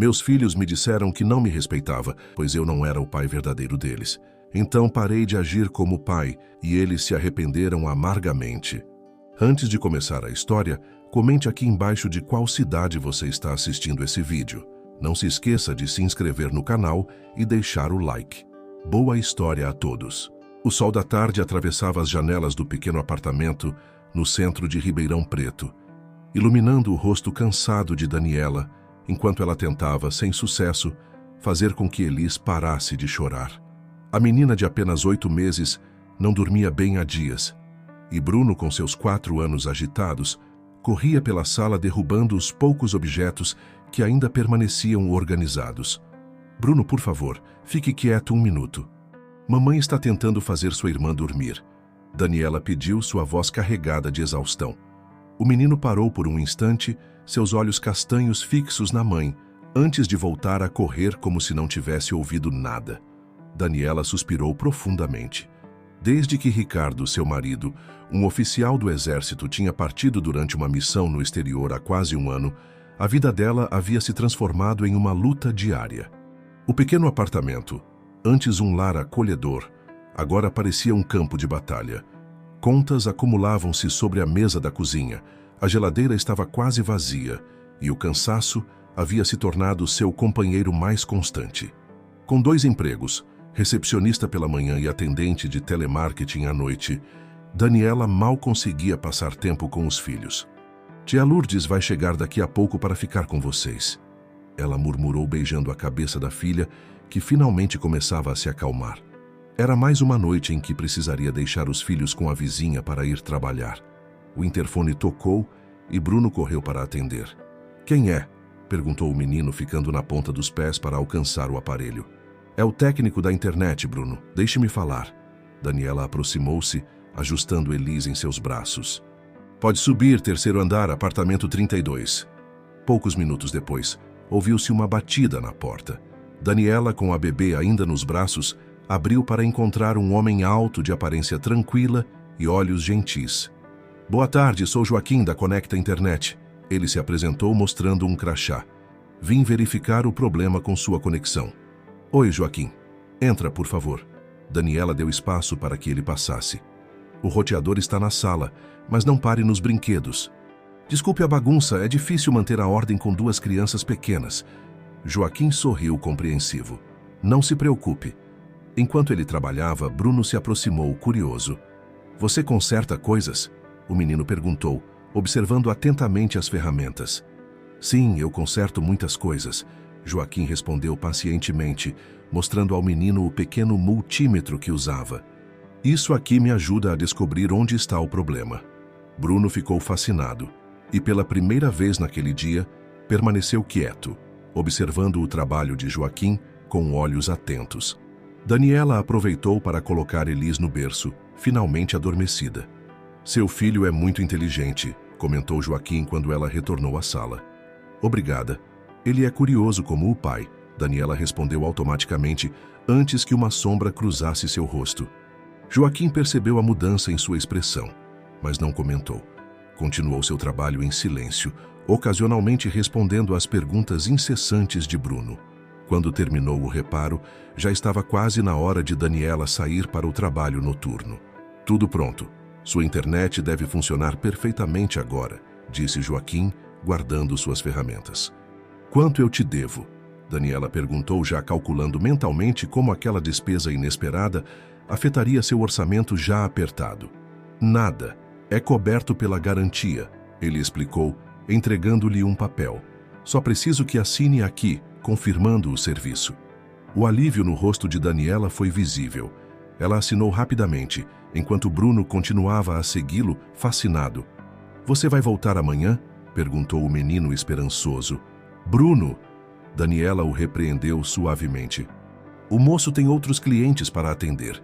Meus filhos me disseram que não me respeitava, pois eu não era o pai verdadeiro deles. Então parei de agir como pai e eles se arrependeram amargamente. Antes de começar a história, comente aqui embaixo de qual cidade você está assistindo esse vídeo. Não se esqueça de se inscrever no canal e deixar o like. Boa história a todos. O sol da tarde atravessava as janelas do pequeno apartamento no centro de Ribeirão Preto, iluminando o rosto cansado de Daniela, enquanto ela tentava, sem sucesso, fazer com que Elis parasse de chorar. A menina de apenas 8 meses não dormia bem há dias, e Bruno, com seus 4 anos agitados, corria pela sala derrubando os poucos objetos que ainda permaneciam organizados. Bruno, por favor, fique quieto 1 minuto. Mamãe está tentando fazer sua irmã dormir. Daniela pediu, sua voz carregada de exaustão. O menino parou por um instante, seus olhos castanhos fixos na mãe, antes de voltar a correr como se não tivesse ouvido nada. Daniela suspirou profundamente. Desde que Ricardo, seu marido, um oficial do exército, tinha partido durante uma missão no exterior há quase 1 ano, a vida dela havia se transformado em uma luta diária. O pequeno apartamento, antes um lar acolhedor, agora parecia um campo de batalha. Contas acumulavam-se sobre a mesa da cozinha, a geladeira estava quase vazia e o cansaço havia se tornado seu companheiro mais constante. Com 2 empregos, recepcionista pela manhã e atendente de telemarketing à noite, Daniela mal conseguia passar tempo com os filhos. Tia Lourdes vai chegar daqui a pouco para ficar com vocês. Ela murmurou beijando a cabeça da filha, que finalmente começava a se acalmar. Era mais uma noite em que precisaria deixar os filhos com a vizinha para ir trabalhar. O interfone tocou e Bruno correu para atender. Quem é? Perguntou o menino, ficando na ponta dos pés para alcançar o aparelho. É o técnico da internet, Bruno. Deixe-me falar. Daniela aproximou-se, ajustando Elis em seus braços. Pode subir, 3º andar, apartamento 32. Poucos minutos depois, ouviu-se uma batida na porta. Daniela, com a bebê ainda nos braços, abriu para encontrar um homem alto de aparência tranquila e olhos gentis. Boa tarde, sou Joaquim da Conecta Internet. Ele se apresentou mostrando um crachá. Vim verificar o problema com sua conexão. Oi, Joaquim. Entra, por favor. Daniela deu espaço para que ele passasse. O roteador está na sala, mas não pare nos brinquedos. Desculpe a bagunça, é difícil manter a ordem com 2 crianças pequenas. Joaquim sorriu compreensivo. Não se preocupe. Enquanto ele trabalhava, Bruno se aproximou, curioso. Você conserta coisas? O menino perguntou, observando atentamente as ferramentas. Sim, eu conserto muitas coisas. Joaquim respondeu pacientemente, mostrando ao menino o pequeno multímetro que usava. Isso aqui me ajuda a descobrir onde está o problema. Bruno ficou fascinado e, pela primeira vez naquele dia, permaneceu quieto, observando o trabalho de Joaquim com olhos atentos. Daniela aproveitou para colocar Elis no berço, finalmente adormecida. Seu filho é muito inteligente, comentou Joaquim quando ela retornou à sala. Obrigada. Ele é curioso como o pai, Daniela respondeu automaticamente antes que uma sombra cruzasse seu rosto. Joaquim percebeu a mudança em sua expressão, mas não comentou. Continuou seu trabalho em silêncio, ocasionalmente respondendo às perguntas incessantes de Bruno. Quando terminou o reparo, já estava quase na hora de Daniela sair para o trabalho noturno. Tudo pronto. Sua internet deve funcionar perfeitamente agora, disse Joaquim, guardando suas ferramentas. Quanto eu te devo? Daniela perguntou, já calculando mentalmente como aquela despesa inesperada afetaria seu orçamento já apertado. Nada. É coberto pela garantia, ele explicou, entregando-lhe um papel. Só preciso que assine aqui, confirmando o serviço. O alívio no rosto de Daniela foi visível. Ela assinou rapidamente, enquanto Bruno continuava a segui-lo, fascinado. Você vai voltar amanhã? Perguntou o menino esperançoso. Bruno! Daniela o repreendeu suavemente. O moço tem outros clientes para atender.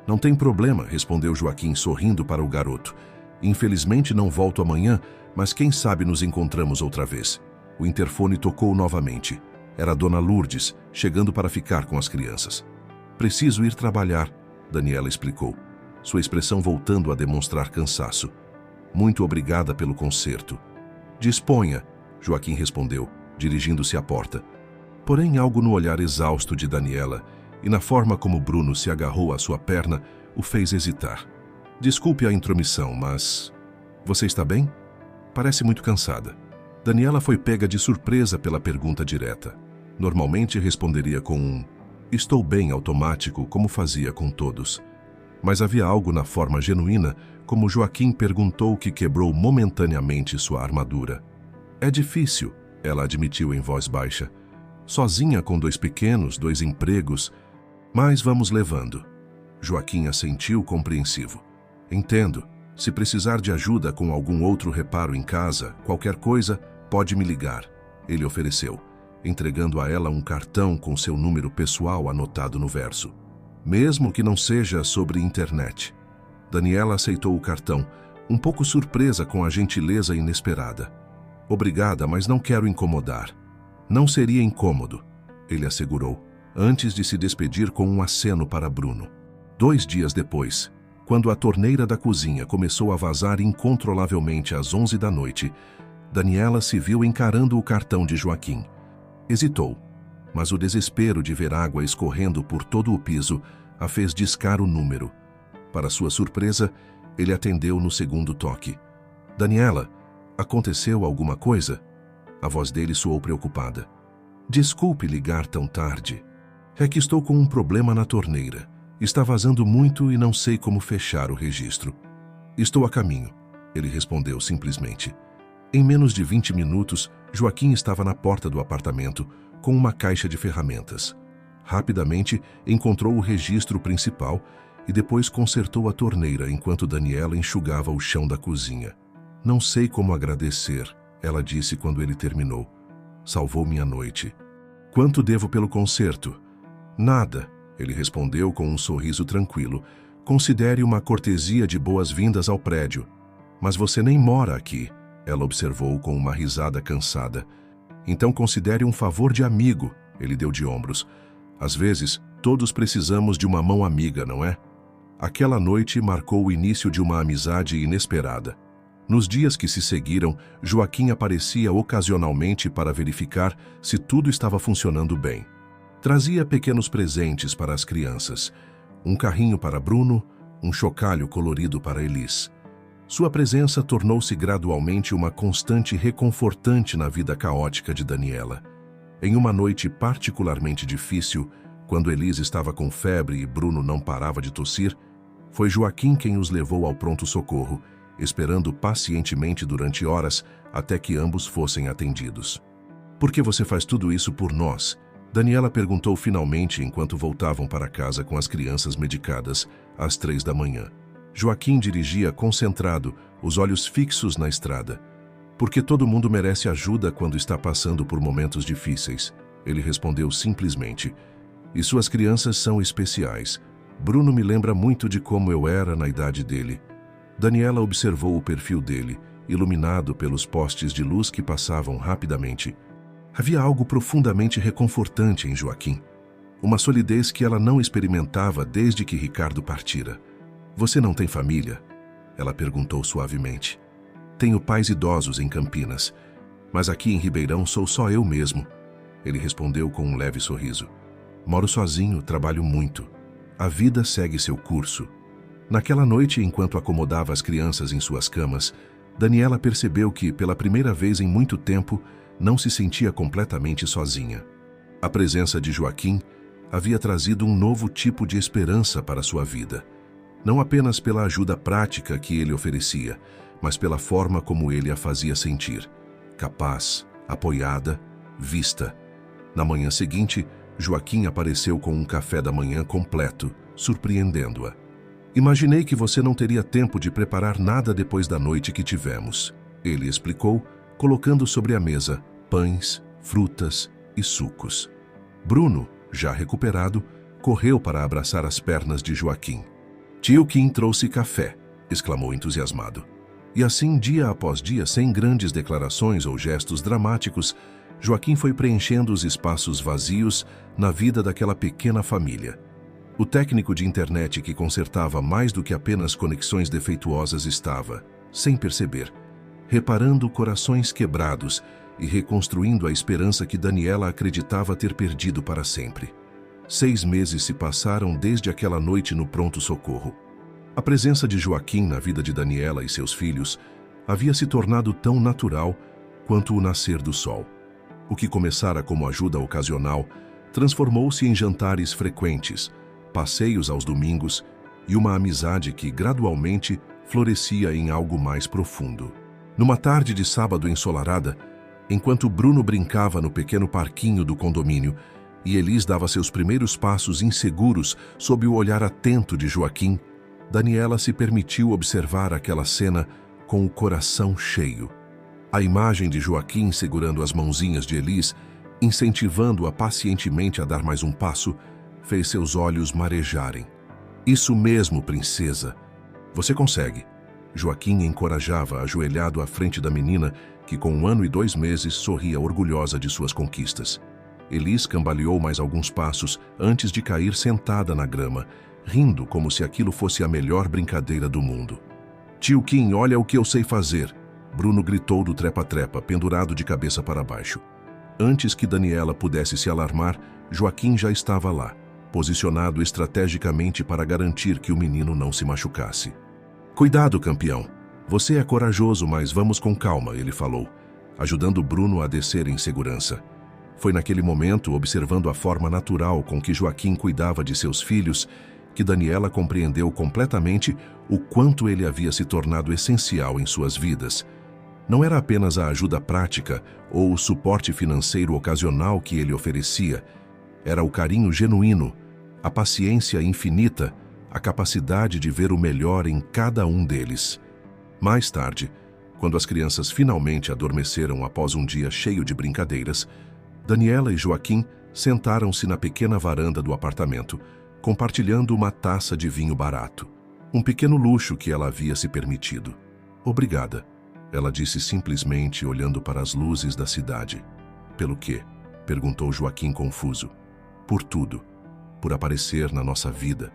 Não tem problema, respondeu Joaquim sorrindo para o garoto. Infelizmente não volto amanhã, mas quem sabe nos encontramos outra vez. O interfone tocou novamente. Era Dona Lourdes, chegando para ficar com as crianças. Preciso ir trabalhar, Daniela explicou, sua expressão voltando a demonstrar cansaço. Muito obrigada pelo conserto. Disponha, Joaquim respondeu, dirigindo-se à porta. Porém, algo no olhar exausto de Daniela e na forma como Bruno se agarrou à sua perna o fez hesitar. Desculpe a intromissão, mas... Você está bem? Parece muito cansada. Daniela foi pega de surpresa pela pergunta direta. Normalmente responderia com um "estou bem" automático, como fazia com todos. Mas havia algo na forma genuína, como Joaquim perguntou, que quebrou momentaneamente sua armadura. É difícil, ela admitiu em voz baixa. Sozinha com 2 pequenos, 2 empregos. Mas vamos levando. Joaquim assentiu compreensivo. Entendo. Se precisar de ajuda com algum outro reparo em casa, qualquer coisa, pode me ligar. Ele ofereceu, entregando a ela um cartão com seu número pessoal anotado no verso. Mesmo que não seja sobre internet. Daniela aceitou o cartão, um pouco surpresa com a gentileza inesperada. Obrigada, mas não quero incomodar. Não seria incômodo, ele assegurou, antes de se despedir com um aceno para Bruno. 2 dias depois, quando a torneira da cozinha começou a vazar incontrolavelmente às 11 da noite, Daniela se viu encarando o cartão de Joaquim. Hesitou, mas o desespero de ver água escorrendo por todo o piso a fez discar o número. Para sua surpresa, ele atendeu no segundo toque. Daniela, aconteceu alguma coisa? A voz dele soou preocupada. Desculpe ligar tão tarde. É que estou com um problema na torneira. Está vazando muito e não sei como fechar o registro. Estou a caminho, ele respondeu simplesmente. Em menos de 20 minutos, Joaquim estava na porta do apartamento, com uma caixa de ferramentas. Rapidamente, encontrou o registro principal e depois consertou a torneira enquanto Daniela enxugava o chão da cozinha. Não sei como agradecer, ela disse quando ele terminou. Salvou minha noite. Quanto devo pelo conserto? Nada, ele respondeu com um sorriso tranquilo. Considere uma cortesia de boas-vindas ao prédio. Mas você nem mora aqui, ela observou com uma risada cansada. Então considere um favor de amigo, ele deu de ombros. Às vezes, todos precisamos de uma mão amiga, não é? Aquela noite marcou o início de uma amizade inesperada. Nos dias que se seguiram, Joaquim aparecia ocasionalmente para verificar se tudo estava funcionando bem. Trazia pequenos presentes para as crianças. Um carrinho para Bruno, um chocalho colorido para Elis. Sua presença tornou-se gradualmente uma constante reconfortante na vida caótica de Daniela. Em uma noite particularmente difícil, quando Elis estava com febre e Bruno não parava de tossir, foi Joaquim quem os levou ao pronto-socorro, esperando pacientemente durante horas até que ambos fossem atendidos. Por que você faz tudo isso por nós? Daniela perguntou finalmente enquanto voltavam para casa com as crianças medicadas, às 3 da manhã. Joaquim dirigia concentrado, os olhos fixos na estrada. Porque todo mundo merece ajuda quando está passando por momentos difíceis, ele respondeu simplesmente. E suas crianças são especiais. Bruno me lembra muito de como eu era na idade dele. Daniela observou o perfil dele, iluminado pelos postes de luz que passavam rapidamente. Havia algo profundamente reconfortante em Joaquim. Uma solidez que ela não experimentava desde que Ricardo partira. Você não tem família? Ela perguntou suavemente. Tenho pais idosos em Campinas, mas aqui em Ribeirão sou só eu mesmo. Ele respondeu com um leve sorriso. Moro sozinho, trabalho muito. A vida segue seu curso. Naquela noite, enquanto acomodava as crianças em suas camas, Daniela percebeu que, pela primeira vez em muito tempo, não se sentia completamente sozinha. A presença de Joaquim havia trazido um novo tipo de esperança para sua vida. Não apenas pela ajuda prática que ele oferecia, mas pela forma como ele a fazia sentir. Capaz, apoiada, vista. Na manhã seguinte, Joaquim apareceu com um café da manhã completo, surpreendendo-a. Imaginei que você não teria tempo de preparar nada depois da noite que tivemos, ele explicou, colocando sobre a mesa pães, frutas e sucos. Bruno, já recuperado, correu para abraçar as pernas de Joaquim. Tio Kim trouxe café, exclamou entusiasmado. E assim, dia após dia, sem grandes declarações ou gestos dramáticos, Joaquim foi preenchendo os espaços vazios na vida daquela pequena família. O técnico de internet que consertava mais do que apenas conexões defeituosas estava, sem perceber, reparando corações quebrados e reconstruindo a esperança que Daniela acreditava ter perdido para sempre. 6 meses se passaram desde aquela noite no pronto-socorro. A presença de Joaquim na vida de Daniela e seus filhos havia se tornado tão natural quanto o nascer do sol. O que começara como ajuda ocasional transformou-se em jantares frequentes, passeios aos domingos e uma amizade que gradualmente florescia em algo mais profundo. Numa tarde de sábado ensolarada, enquanto Bruno brincava no pequeno parquinho do condomínio e Elis dava seus primeiros passos inseguros sob o olhar atento de Joaquim, Daniela se permitiu observar aquela cena com o coração cheio. A imagem de Joaquim segurando as mãozinhas de Elis, incentivando-a pacientemente a dar mais um passo, fez seus olhos marejarem. Isso mesmo, princesa. Você consegue. Joaquim encorajava, ajoelhado à frente da menina, que com 1 ano e 2 meses sorria orgulhosa de suas conquistas. Elis cambaleou mais alguns passos antes de cair sentada na grama, rindo como se aquilo fosse a melhor brincadeira do mundo. Tio Kim, olha o que eu sei fazer! Bruno gritou do trepa-trepa, pendurado de cabeça para baixo. Antes que Daniela pudesse se alarmar, Joaquim já estava lá, posicionado estrategicamente para garantir que o menino não se machucasse. Cuidado, campeão. Você é corajoso, mas vamos com calma, ele falou, ajudando Bruno a descer em segurança. Foi naquele momento, observando a forma natural com que Joaquim cuidava de seus filhos, que Daniela compreendeu completamente o quanto ele havia se tornado essencial em suas vidas. Não era apenas a ajuda prática ou o suporte financeiro ocasional que ele oferecia, era o carinho genuíno, a paciência infinita, a capacidade de ver o melhor em cada um deles. Mais tarde, quando as crianças finalmente adormeceram após um dia cheio de brincadeiras, Daniela e Joaquim sentaram-se na pequena varanda do apartamento, compartilhando uma taça de vinho barato, um pequeno luxo que ela havia se permitido. Obrigada, ela disse simplesmente olhando para as luzes da cidade. Pelo quê? Perguntou Joaquim confuso. Por tudo. Por aparecer na nossa vida.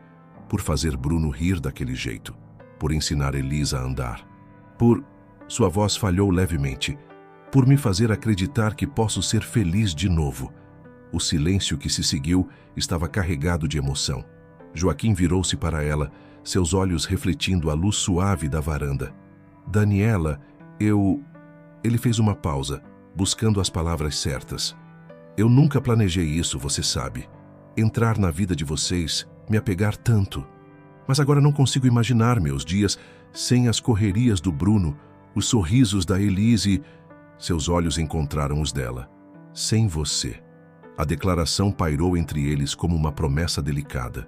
Por fazer Bruno rir daquele jeito. Por ensinar Elisa a andar. Sua voz falhou levemente. Por me fazer acreditar que posso ser feliz de novo. O silêncio que se seguiu estava carregado de emoção. Joaquim virou-se para ela, seus olhos refletindo a luz suave da varanda. Daniela, Ele fez uma pausa, buscando as palavras certas. Eu nunca planejei isso, você sabe. Entrar na vida de vocês, me apegar tanto. Mas agora não consigo imaginar meus dias sem as correrias do Bruno, os sorrisos da Elise. Seus olhos encontraram os dela. Sem você. A declaração pairou entre eles como uma promessa delicada.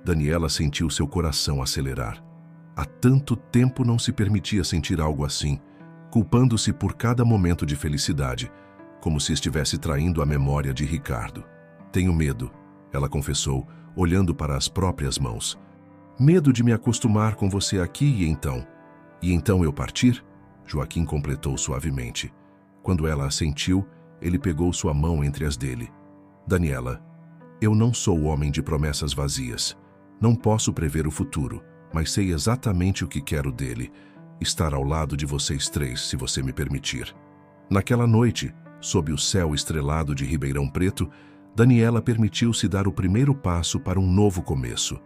Daniela sentiu seu coração acelerar. Há tanto tempo não se permitia sentir algo assim, culpando-se por cada momento de felicidade, como se estivesse traindo a memória de Ricardo. Tenho medo, ela confessou, olhando para as próprias mãos. Medo de me acostumar com você aqui e então? E então eu partir? Joaquim completou suavemente. Quando ela assentiu, ele pegou sua mão entre as dele. Daniela, eu não sou homem de promessas vazias. Não posso prever o futuro, mas sei exatamente o que quero dele. Estar ao lado de vocês três, se você me permitir. Naquela noite, sob o céu estrelado de Ribeirão Preto, Daniela permitiu-se dar o primeiro passo para um novo começo.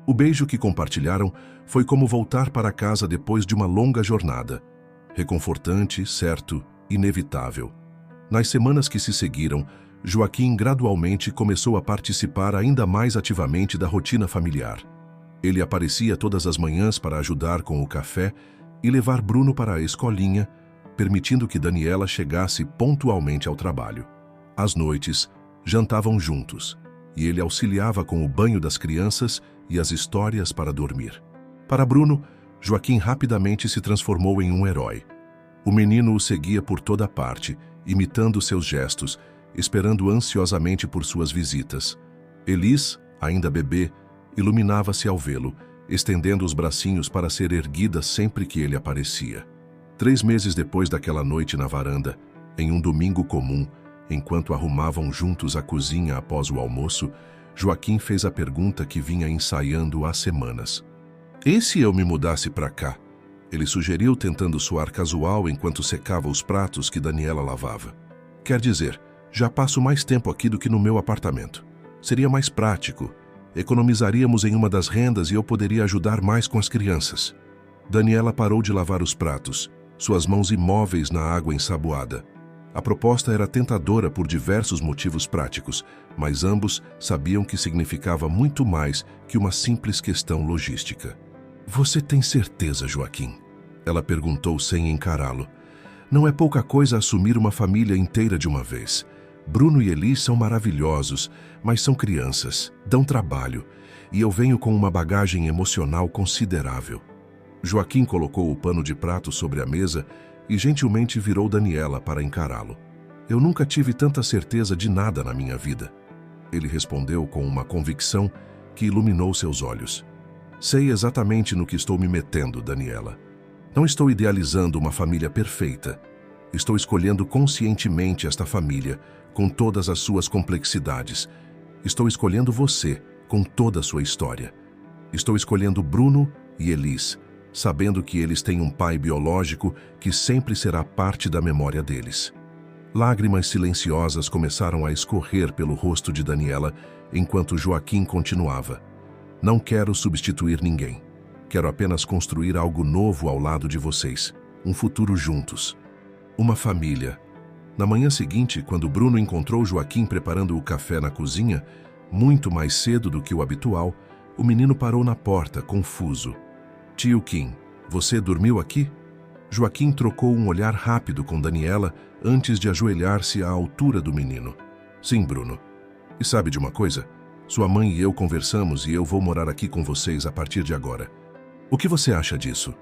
O beijo que compartilharam foi como voltar para casa depois de uma longa jornada. Reconfortante, certo, inevitável. Nas semanas que se seguiram, Joaquim gradualmente começou a participar ainda mais ativamente da rotina familiar. Ele aparecia todas as manhãs para ajudar com o café e levar Bruno para a escolinha, permitindo que Daniela chegasse pontualmente ao trabalho. Às noites, jantavam juntos, e ele auxiliava com o banho das crianças e as histórias para dormir. Para Bruno, Joaquim rapidamente se transformou em um herói. O menino o seguia por toda parte, imitando seus gestos, esperando ansiosamente por suas visitas. Elis, ainda bebê, iluminava-se ao vê-lo, estendendo os bracinhos para ser erguida sempre que ele aparecia. 3 meses depois daquela noite na varanda, em um domingo comum, enquanto arrumavam juntos a cozinha após o almoço, Joaquim fez a pergunta que vinha ensaiando há semanas. E se eu me mudasse para cá? Ele sugeriu, tentando soar casual enquanto secava os pratos que Daniela lavava. Quer dizer, já passo mais tempo aqui do que no meu apartamento. Seria mais prático. Economizaríamos em uma das rendas e eu poderia ajudar mais com as crianças. Daniela parou de lavar os pratos, suas mãos imóveis na água ensaboada. A proposta era tentadora por diversos motivos práticos, mas ambos sabiam que significava muito mais que uma simples questão logística. Você tem certeza, Joaquim? Ela perguntou sem encará-lo. Não é pouca coisa assumir uma família inteira de uma vez. Bruno e Elis são maravilhosos, mas são crianças, dão trabalho, e eu venho com uma bagagem emocional considerável. Joaquim colocou o pano de prato sobre a mesa e gentilmente virou Daniela para encará-lo. Eu nunca tive tanta certeza de nada na minha vida. Ele respondeu com uma convicção que iluminou seus olhos. Sei exatamente no que estou me metendo, Daniela. Não estou idealizando uma família perfeita. Estou escolhendo conscientemente esta família, com todas as suas complexidades. Estou escolhendo você, com toda a sua história. Estou escolhendo Bruno e Elis, sabendo que eles têm um pai biológico que sempre será parte da memória deles. Lágrimas silenciosas começaram a escorrer pelo rosto de Daniela enquanto Joaquim continuava. Não quero substituir ninguém. Quero apenas construir algo novo ao lado de vocês, um futuro juntos. Uma família. Na manhã seguinte, quando Bruno encontrou Joaquim preparando o café na cozinha, muito mais cedo do que o habitual, o menino parou na porta, confuso. Tio Kim, você dormiu aqui? Joaquim trocou um olhar rápido com Daniela antes de ajoelhar-se à altura do menino. Sim, Bruno. E sabe de uma coisa? Sua mãe e eu conversamos e eu vou morar aqui com vocês a partir de agora. O que você acha disso?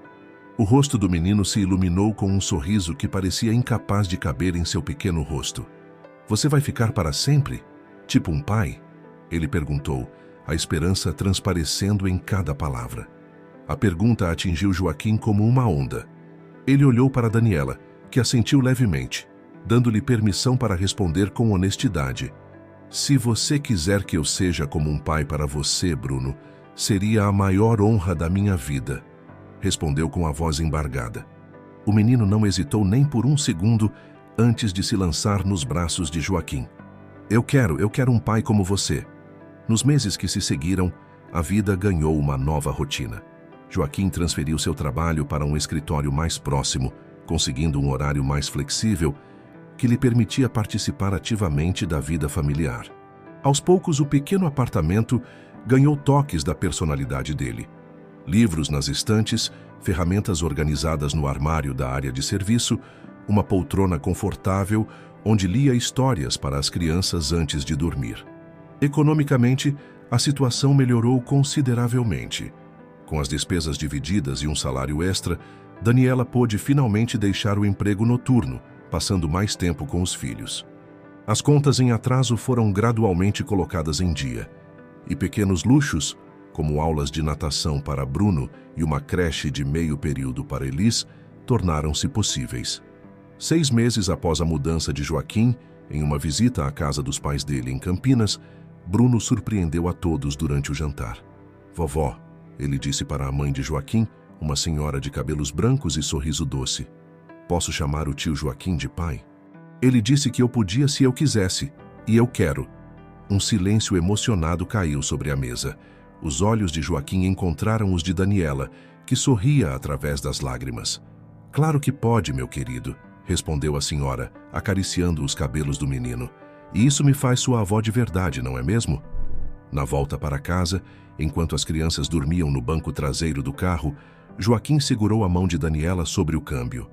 O rosto do menino se iluminou com um sorriso que parecia incapaz de caber em seu pequeno rosto. Você vai ficar para sempre? Tipo um pai? Ele perguntou, a esperança transparecendo em cada palavra. A pergunta atingiu Joaquim como uma onda. Ele olhou para Daniela, que assentiu levemente, dando-lhe permissão para responder com honestidade. Se você quiser que eu seja como um pai para você, Bruno, seria a maior honra da minha vida, respondeu com a voz embargada. O menino não hesitou nem por um segundo antes de se lançar nos braços de Joaquim. Eu quero um pai como você. Nos meses que se seguiram, a vida ganhou uma nova rotina. Joaquim transferiu seu trabalho para um escritório mais próximo, conseguindo um horário mais flexível que lhe permitia participar ativamente da vida familiar. Aos poucos, o pequeno apartamento ganhou toques da personalidade dele. Livros nas estantes, ferramentas organizadas no armário da área de serviço, uma poltrona confortável onde lia histórias para as crianças antes de dormir. Economicamente, a situação melhorou consideravelmente. Com as despesas divididas e um salário extra, Daniela pôde finalmente deixar o emprego noturno, passando mais tempo com os filhos. As contas em atraso foram gradualmente colocadas em dia, e pequenos luxos, como aulas de natação para Bruno e uma creche de meio período para Elis, tornaram-se possíveis. 6 meses após a mudança de Joaquim, em uma visita à casa dos pais dele em Campinas, Bruno surpreendeu a todos durante o jantar. Vovó, ele disse para a mãe de Joaquim, uma senhora de cabelos brancos e sorriso doce. Posso chamar o tio Joaquim de pai? Ele disse que eu podia se eu quisesse, e eu quero. Um silêncio emocionado caiu sobre a mesa. Os olhos de Joaquim encontraram os de Daniela, que sorria através das lágrimas. Claro que pode, meu querido, respondeu a senhora, acariciando os cabelos do menino. E isso me faz sua avó de verdade, não é mesmo? Na volta para casa, enquanto as crianças dormiam no banco traseiro do carro, Joaquim segurou a mão de Daniela sobre o câmbio.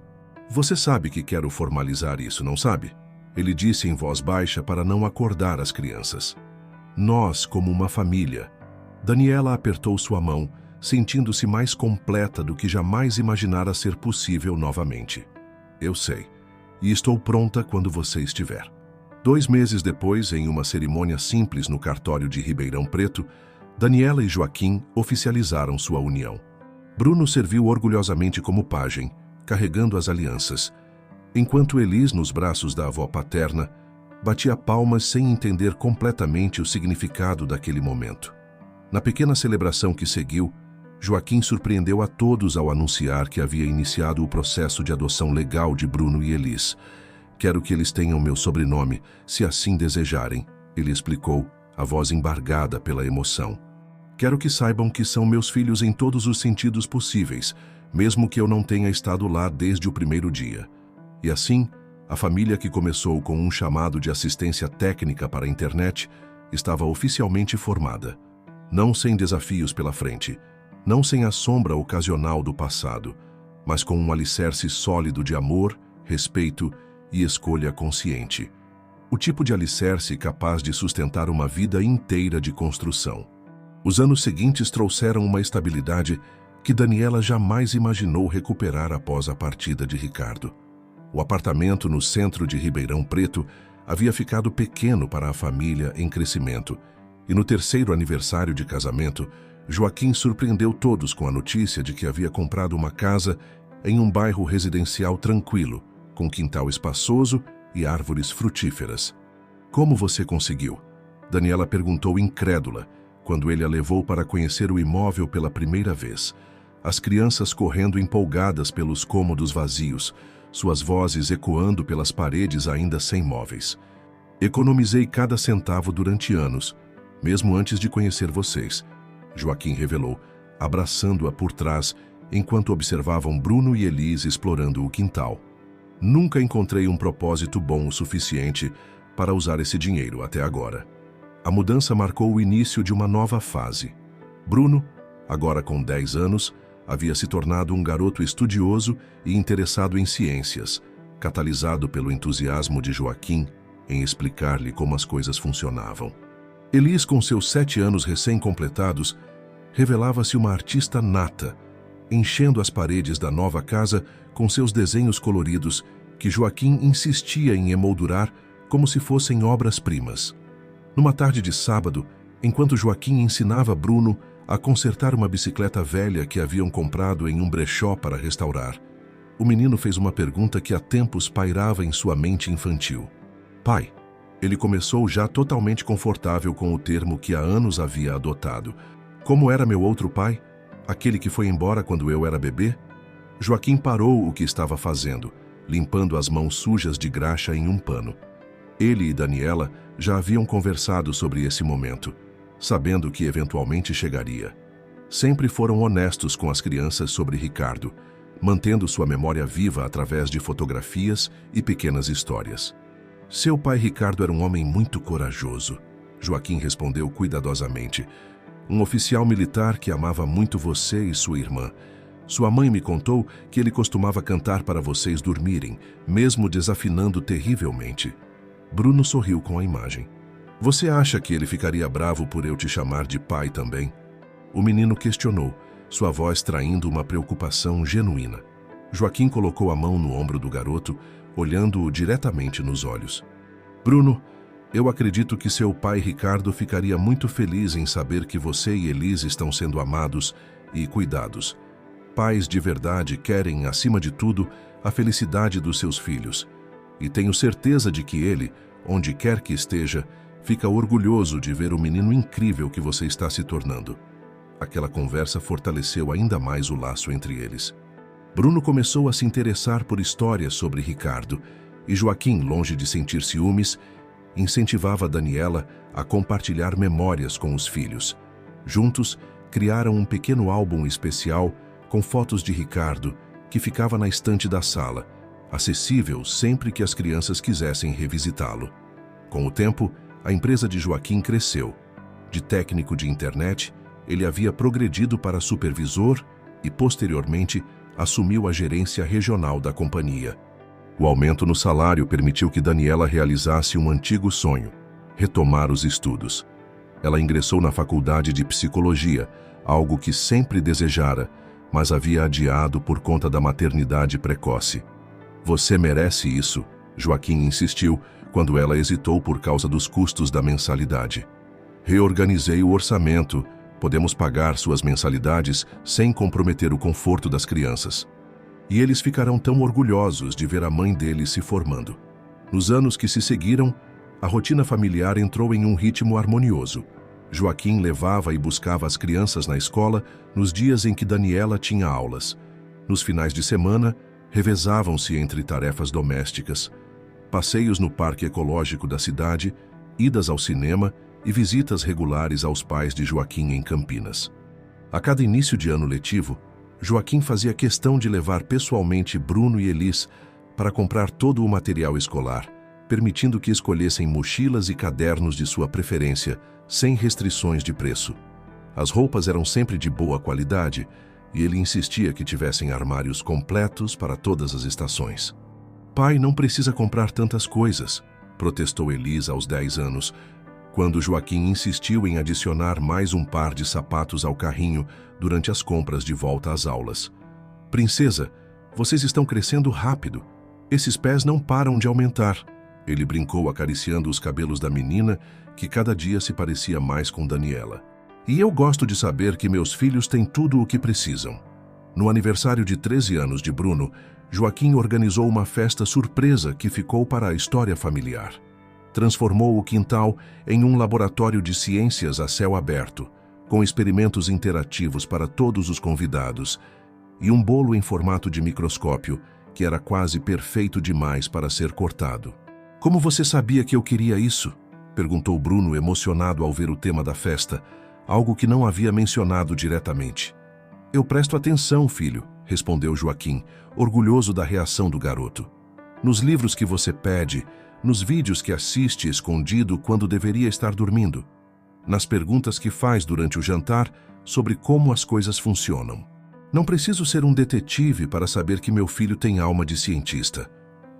Você sabe que quero formalizar isso, não sabe? Ele disse em voz baixa para não acordar as crianças. Nós, como uma família. Daniela apertou sua mão, sentindo-se mais completa do que jamais imaginara ser possível novamente. Eu sei, e estou pronta quando você estiver. 2 meses depois, em uma cerimônia simples no cartório de Ribeirão Preto, Daniela e Joaquim oficializaram sua união. Bruno serviu orgulhosamente como pajem, carregando as alianças, enquanto Elis, nos braços da avó paterna, batia palmas sem entender completamente o significado daquele momento. Na pequena celebração que seguiu, Joaquim surpreendeu a todos ao anunciar que havia iniciado o processo de adoção legal de Bruno e Elis. Quero que eles tenham meu sobrenome, se assim desejarem, ele explicou, a voz embargada pela emoção. Quero que saibam que são meus filhos em todos os sentidos possíveis, mesmo que eu não tenha estado lá desde o primeiro dia. E assim, a família que começou com um chamado de assistência técnica para a internet estava oficialmente formada. Não sem desafios pela frente, não sem a sombra ocasional do passado, mas com um alicerce sólido de amor, respeito e escolha consciente. O tipo de alicerce capaz de sustentar uma vida inteira de construção. Os anos seguintes trouxeram uma estabilidade que Daniela jamais imaginou recuperar após a partida de Ricardo. O apartamento no centro de Ribeirão Preto havia ficado pequeno para a família em crescimento, e no terceiro aniversário de casamento, Joaquim surpreendeu todos com a notícia de que havia comprado uma casa em um bairro residencial tranquilo, com quintal espaçoso e árvores frutíferas. Como você conseguiu? Daniela perguntou incrédula, quando ele a levou para conhecer o imóvel pela primeira vez. As crianças correndo empolgadas pelos cômodos vazios, suas vozes ecoando pelas paredes ainda sem móveis. Economizei cada centavo durante anos, mesmo antes de conhecer vocês, Joaquim revelou, abraçando-a por trás, enquanto observavam Bruno e Elis explorando o quintal. Nunca encontrei um propósito bom o suficiente para usar esse dinheiro até agora. A mudança marcou o início de uma nova fase. Bruno, agora com 10 anos, havia se tornado um garoto estudioso e interessado em ciências, catalisado pelo entusiasmo de Joaquim em explicar-lhe como as coisas funcionavam. Elis, com seus 7 anos recém-completados, revelava-se uma artista nata, enchendo as paredes da nova casa com seus desenhos coloridos que Joaquim insistia em emoldurar como se fossem obras-primas. Numa tarde de sábado, enquanto Joaquim ensinava Bruno a consertar uma bicicleta velha que haviam comprado em um brechó para restaurar, o menino fez uma pergunta que há tempos pairava em sua mente infantil. Pai, ele começou já totalmente confortável com o termo que há anos havia adotado. Como era meu outro pai? Aquele que foi embora quando eu era bebê? Joaquim parou o que estava fazendo, limpando as mãos sujas de graxa em um pano. Ele e Daniela já haviam conversado sobre esse momento, sabendo que eventualmente chegaria. Sempre foram honestos com as crianças sobre Ricardo, mantendo sua memória viva através de fotografias e pequenas histórias. Seu pai Ricardo era um homem muito corajoso, Joaquim respondeu cuidadosamente. Um oficial militar que amava muito você e sua irmã. Sua mãe me contou que ele costumava cantar para vocês dormirem, mesmo desafinando terrivelmente. Bruno sorriu com a imagem. Você acha que ele ficaria bravo por eu te chamar de pai também? O menino questionou, sua voz traindo uma preocupação genuína. Joaquim colocou a mão no ombro do garoto, olhando-o diretamente nos olhos. Bruno, eu acredito que seu pai Ricardo ficaria muito feliz em saber que você e Elis estão sendo amados e cuidados. Pais de verdade querem, acima de tudo, a felicidade dos seus filhos. E tenho certeza de que ele, onde quer que esteja, fica orgulhoso de ver o menino incrível que você está se tornando. Aquela conversa fortaleceu ainda mais o laço entre eles. Bruno começou a se interessar por histórias sobre Ricardo, e Joaquim, longe de sentir ciúmes, incentivava Daniela a compartilhar memórias com os filhos. Juntos, criaram um pequeno álbum especial com fotos de Ricardo, que ficava na estante da sala, acessível sempre que as crianças quisessem revisitá-lo. Com o tempo, a empresa de Joaquim cresceu. De técnico de internet, ele havia progredido para supervisor e, posteriormente, assumiu a gerência regional da companhia. O aumento no salário permitiu que Daniela realizasse um antigo sonho, retomar os estudos. Ela ingressou na faculdade de psicologia, algo que sempre desejara, mas havia adiado por conta da maternidade precoce. Você merece isso, Joaquim insistiu, quando ela hesitou por causa dos custos da mensalidade. Reorganizei o orçamento. Podemos pagar suas mensalidades sem comprometer o conforto das crianças. E eles ficarão tão orgulhosos de ver a mãe deles se formando. Nos anos que se seguiram, a rotina familiar entrou em um ritmo harmonioso. Joaquim levava e buscava as crianças na escola nos dias em que Daniela tinha aulas. Nos finais de semana, revezavam-se entre tarefas domésticas, passeios no parque ecológico da cidade, idas ao cinema e visitas regulares aos pais de Joaquim em Campinas. A cada início de ano letivo, Joaquim fazia questão de levar pessoalmente Bruno e Elis para comprar todo o material escolar, permitindo que escolhessem mochilas e cadernos de sua preferência, sem restrições de preço. As roupas eram sempre de boa qualidade e ele insistia que tivessem armários completos para todas as estações. "Pai, não precisa comprar tantas coisas", protestou Elis aos 10 anos, quando Joaquim insistiu em adicionar mais um par de sapatos ao carrinho durante as compras de volta às aulas. "Princesa, vocês estão crescendo rápido. Esses pés não param de aumentar", ele brincou acariciando os cabelos da menina, que cada dia se parecia mais com Daniela. "E eu gosto de saber que meus filhos têm tudo o que precisam." No aniversário de 13 anos de Bruno, Joaquim organizou uma festa surpresa que ficou para a história familiar. Transformou o quintal em um laboratório de ciências a céu aberto, com experimentos interativos para todos os convidados, e um bolo em formato de microscópio, que era quase perfeito demais para ser cortado. "Como você sabia que eu queria isso?", perguntou Bruno, emocionado ao ver o tema da festa, algo que não havia mencionado diretamente. "Eu presto atenção, filho", respondeu Joaquim, orgulhoso da reação do garoto. "Nos livros que você pede, nos vídeos que assiste escondido quando deveria estar dormindo, nas perguntas que faz durante o jantar sobre como as coisas funcionam. Não preciso ser um detetive para saber que meu filho tem alma de cientista."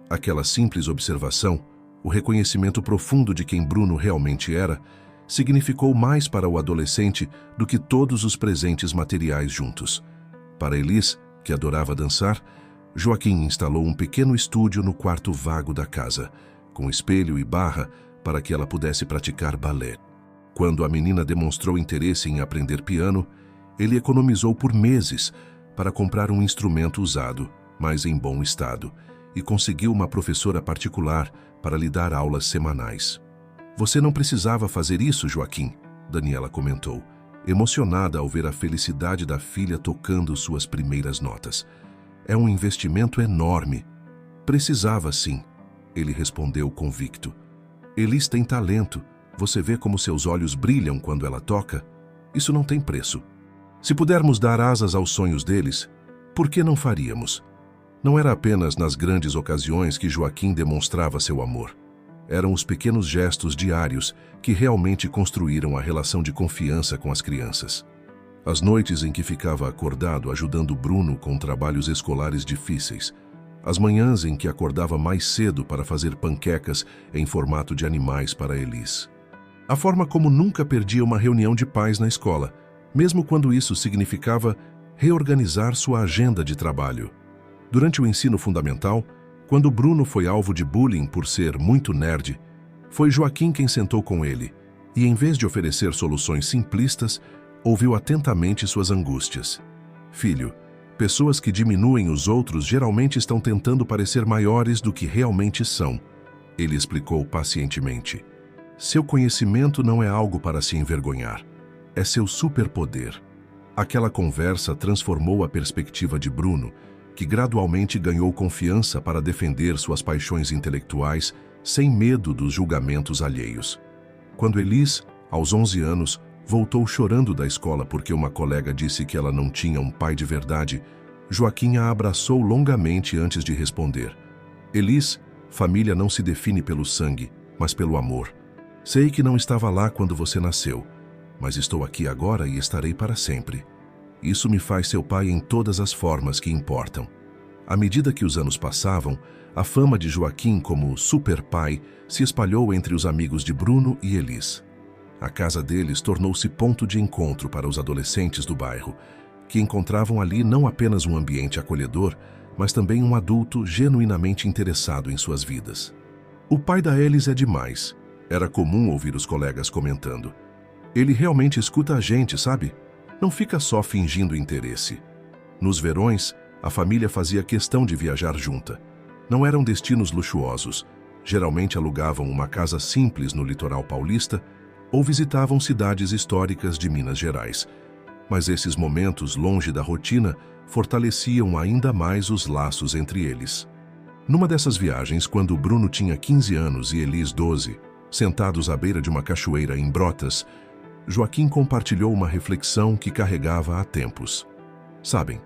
Aquela simples observação, o reconhecimento profundo de quem Bruno realmente era, significou mais para o adolescente do que todos os presentes materiais juntos. Para Elis, que adorava dançar, Joaquim instalou um pequeno estúdio no quarto vago da casa, com espelho e barra para que ela pudesse praticar balé. Quando a menina demonstrou interesse em aprender piano, ele economizou por meses para comprar um instrumento usado, mas em bom estado, e conseguiu uma professora particular para lhe dar aulas semanais. "Você não precisava fazer isso, Joaquim", Daniela comentou, emocionada ao ver a felicidade da filha tocando suas primeiras notas. "É um investimento enorme." "Precisava sim", ele respondeu convicto. "Elis tem talento. Você vê como seus olhos brilham quando ela toca? Isso não tem preço. Se pudermos dar asas aos sonhos deles, por que não faríamos?" Não era apenas nas grandes ocasiões que Joaquim demonstrava seu amor. Eram os pequenos gestos diários que realmente construíram a relação de confiança com as crianças. As noites em que ficava acordado ajudando Bruno com trabalhos escolares difíceis. As manhãs em que acordava mais cedo para fazer panquecas em formato de animais para Elis. A forma como nunca perdia uma reunião de pais na escola, mesmo quando isso significava reorganizar sua agenda de trabalho. Durante o ensino fundamental, quando Bruno foi alvo de bullying por ser muito nerd, foi Joaquim quem sentou com ele e, em vez de oferecer soluções simplistas, ouviu atentamente suas angústias. "Filho, pessoas que diminuem os outros geralmente estão tentando parecer maiores do que realmente são", ele explicou pacientemente. "Seu conhecimento não é algo para se envergonhar, é seu superpoder." Aquela conversa transformou a perspectiva de Bruno, que gradualmente ganhou confiança para defender suas paixões intelectuais sem medo dos julgamentos alheios. Quando Elis, aos 11 anos, voltou chorando da escola porque uma colega disse que ela não tinha um pai de verdade, Joaquim a abraçou longamente antes de responder. "Elis, família não se define pelo sangue, mas pelo amor. Sei que não estava lá quando você nasceu, mas estou aqui agora e estarei para sempre. Isso me faz seu pai em todas as formas que importam." À medida que os anos passavam, a fama de Joaquim como super pai se espalhou entre os amigos de Bruno e Elis. A casa deles tornou-se ponto de encontro para os adolescentes do bairro, que encontravam ali não apenas um ambiente acolhedor, mas também um adulto genuinamente interessado em suas vidas. "O pai da Elis é demais", era comum ouvir os colegas comentando. "Ele realmente escuta a gente, sabe? Não fica só fingindo interesse." Nos verões, a família fazia questão de viajar junta. Não eram destinos luxuosos. Geralmente alugavam uma casa simples no litoral paulista ou visitavam cidades históricas de Minas Gerais. Mas esses momentos, longe da rotina, fortaleciam ainda mais os laços entre eles. Numa dessas viagens, quando Bruno tinha 15 anos e Elis 12, sentados à beira de uma cachoeira em Brotas, Joaquim compartilhou uma reflexão que carregava há tempos. Sabem,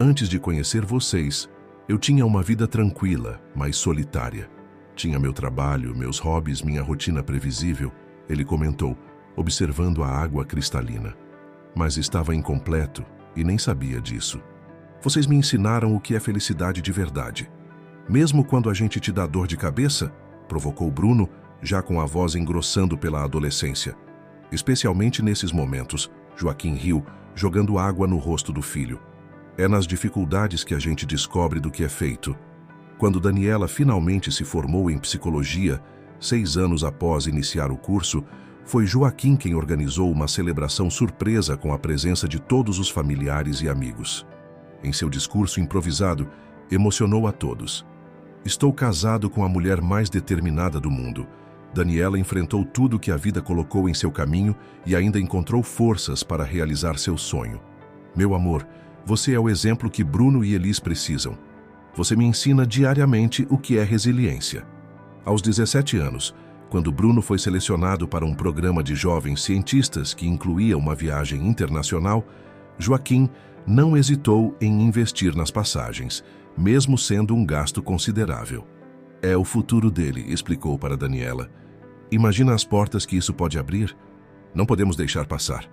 antes de conhecer vocês, eu tinha uma vida tranquila, mas solitária. Tinha meu trabalho, meus hobbies, minha rotina previsível, ele comentou, observando a água cristalina. Mas estava incompleto e nem sabia disso. Vocês me ensinaram o que é felicidade de verdade. Mesmo quando a gente te dá dor de cabeça, provocou Bruno, já com a voz engrossando pela adolescência. Especialmente nesses momentos, Joaquim riu, jogando água no rosto do filho. É nas dificuldades que a gente descobre do que é feito. Quando Daniela finalmente se formou em psicologia, 6 anos após iniciar o curso, foi Joaquim quem organizou uma celebração surpresa com a presença de todos os familiares e amigos. Em seu discurso improvisado, emocionou a todos. Estou casado com a mulher mais determinada do mundo. Daniela enfrentou tudo que a vida colocou em seu caminho e ainda encontrou forças para realizar seu sonho. Meu amor, você é o exemplo que Bruno e Elis precisam. Você me ensina diariamente o que é resiliência. Aos 17 anos, quando Bruno foi selecionado para um programa de jovens cientistas que incluía uma viagem internacional, Joaquim não hesitou em investir nas passagens, mesmo sendo um gasto considerável. É o futuro dele, explicou para Daniela. Imagina as portas que isso pode abrir? Não podemos deixar passar.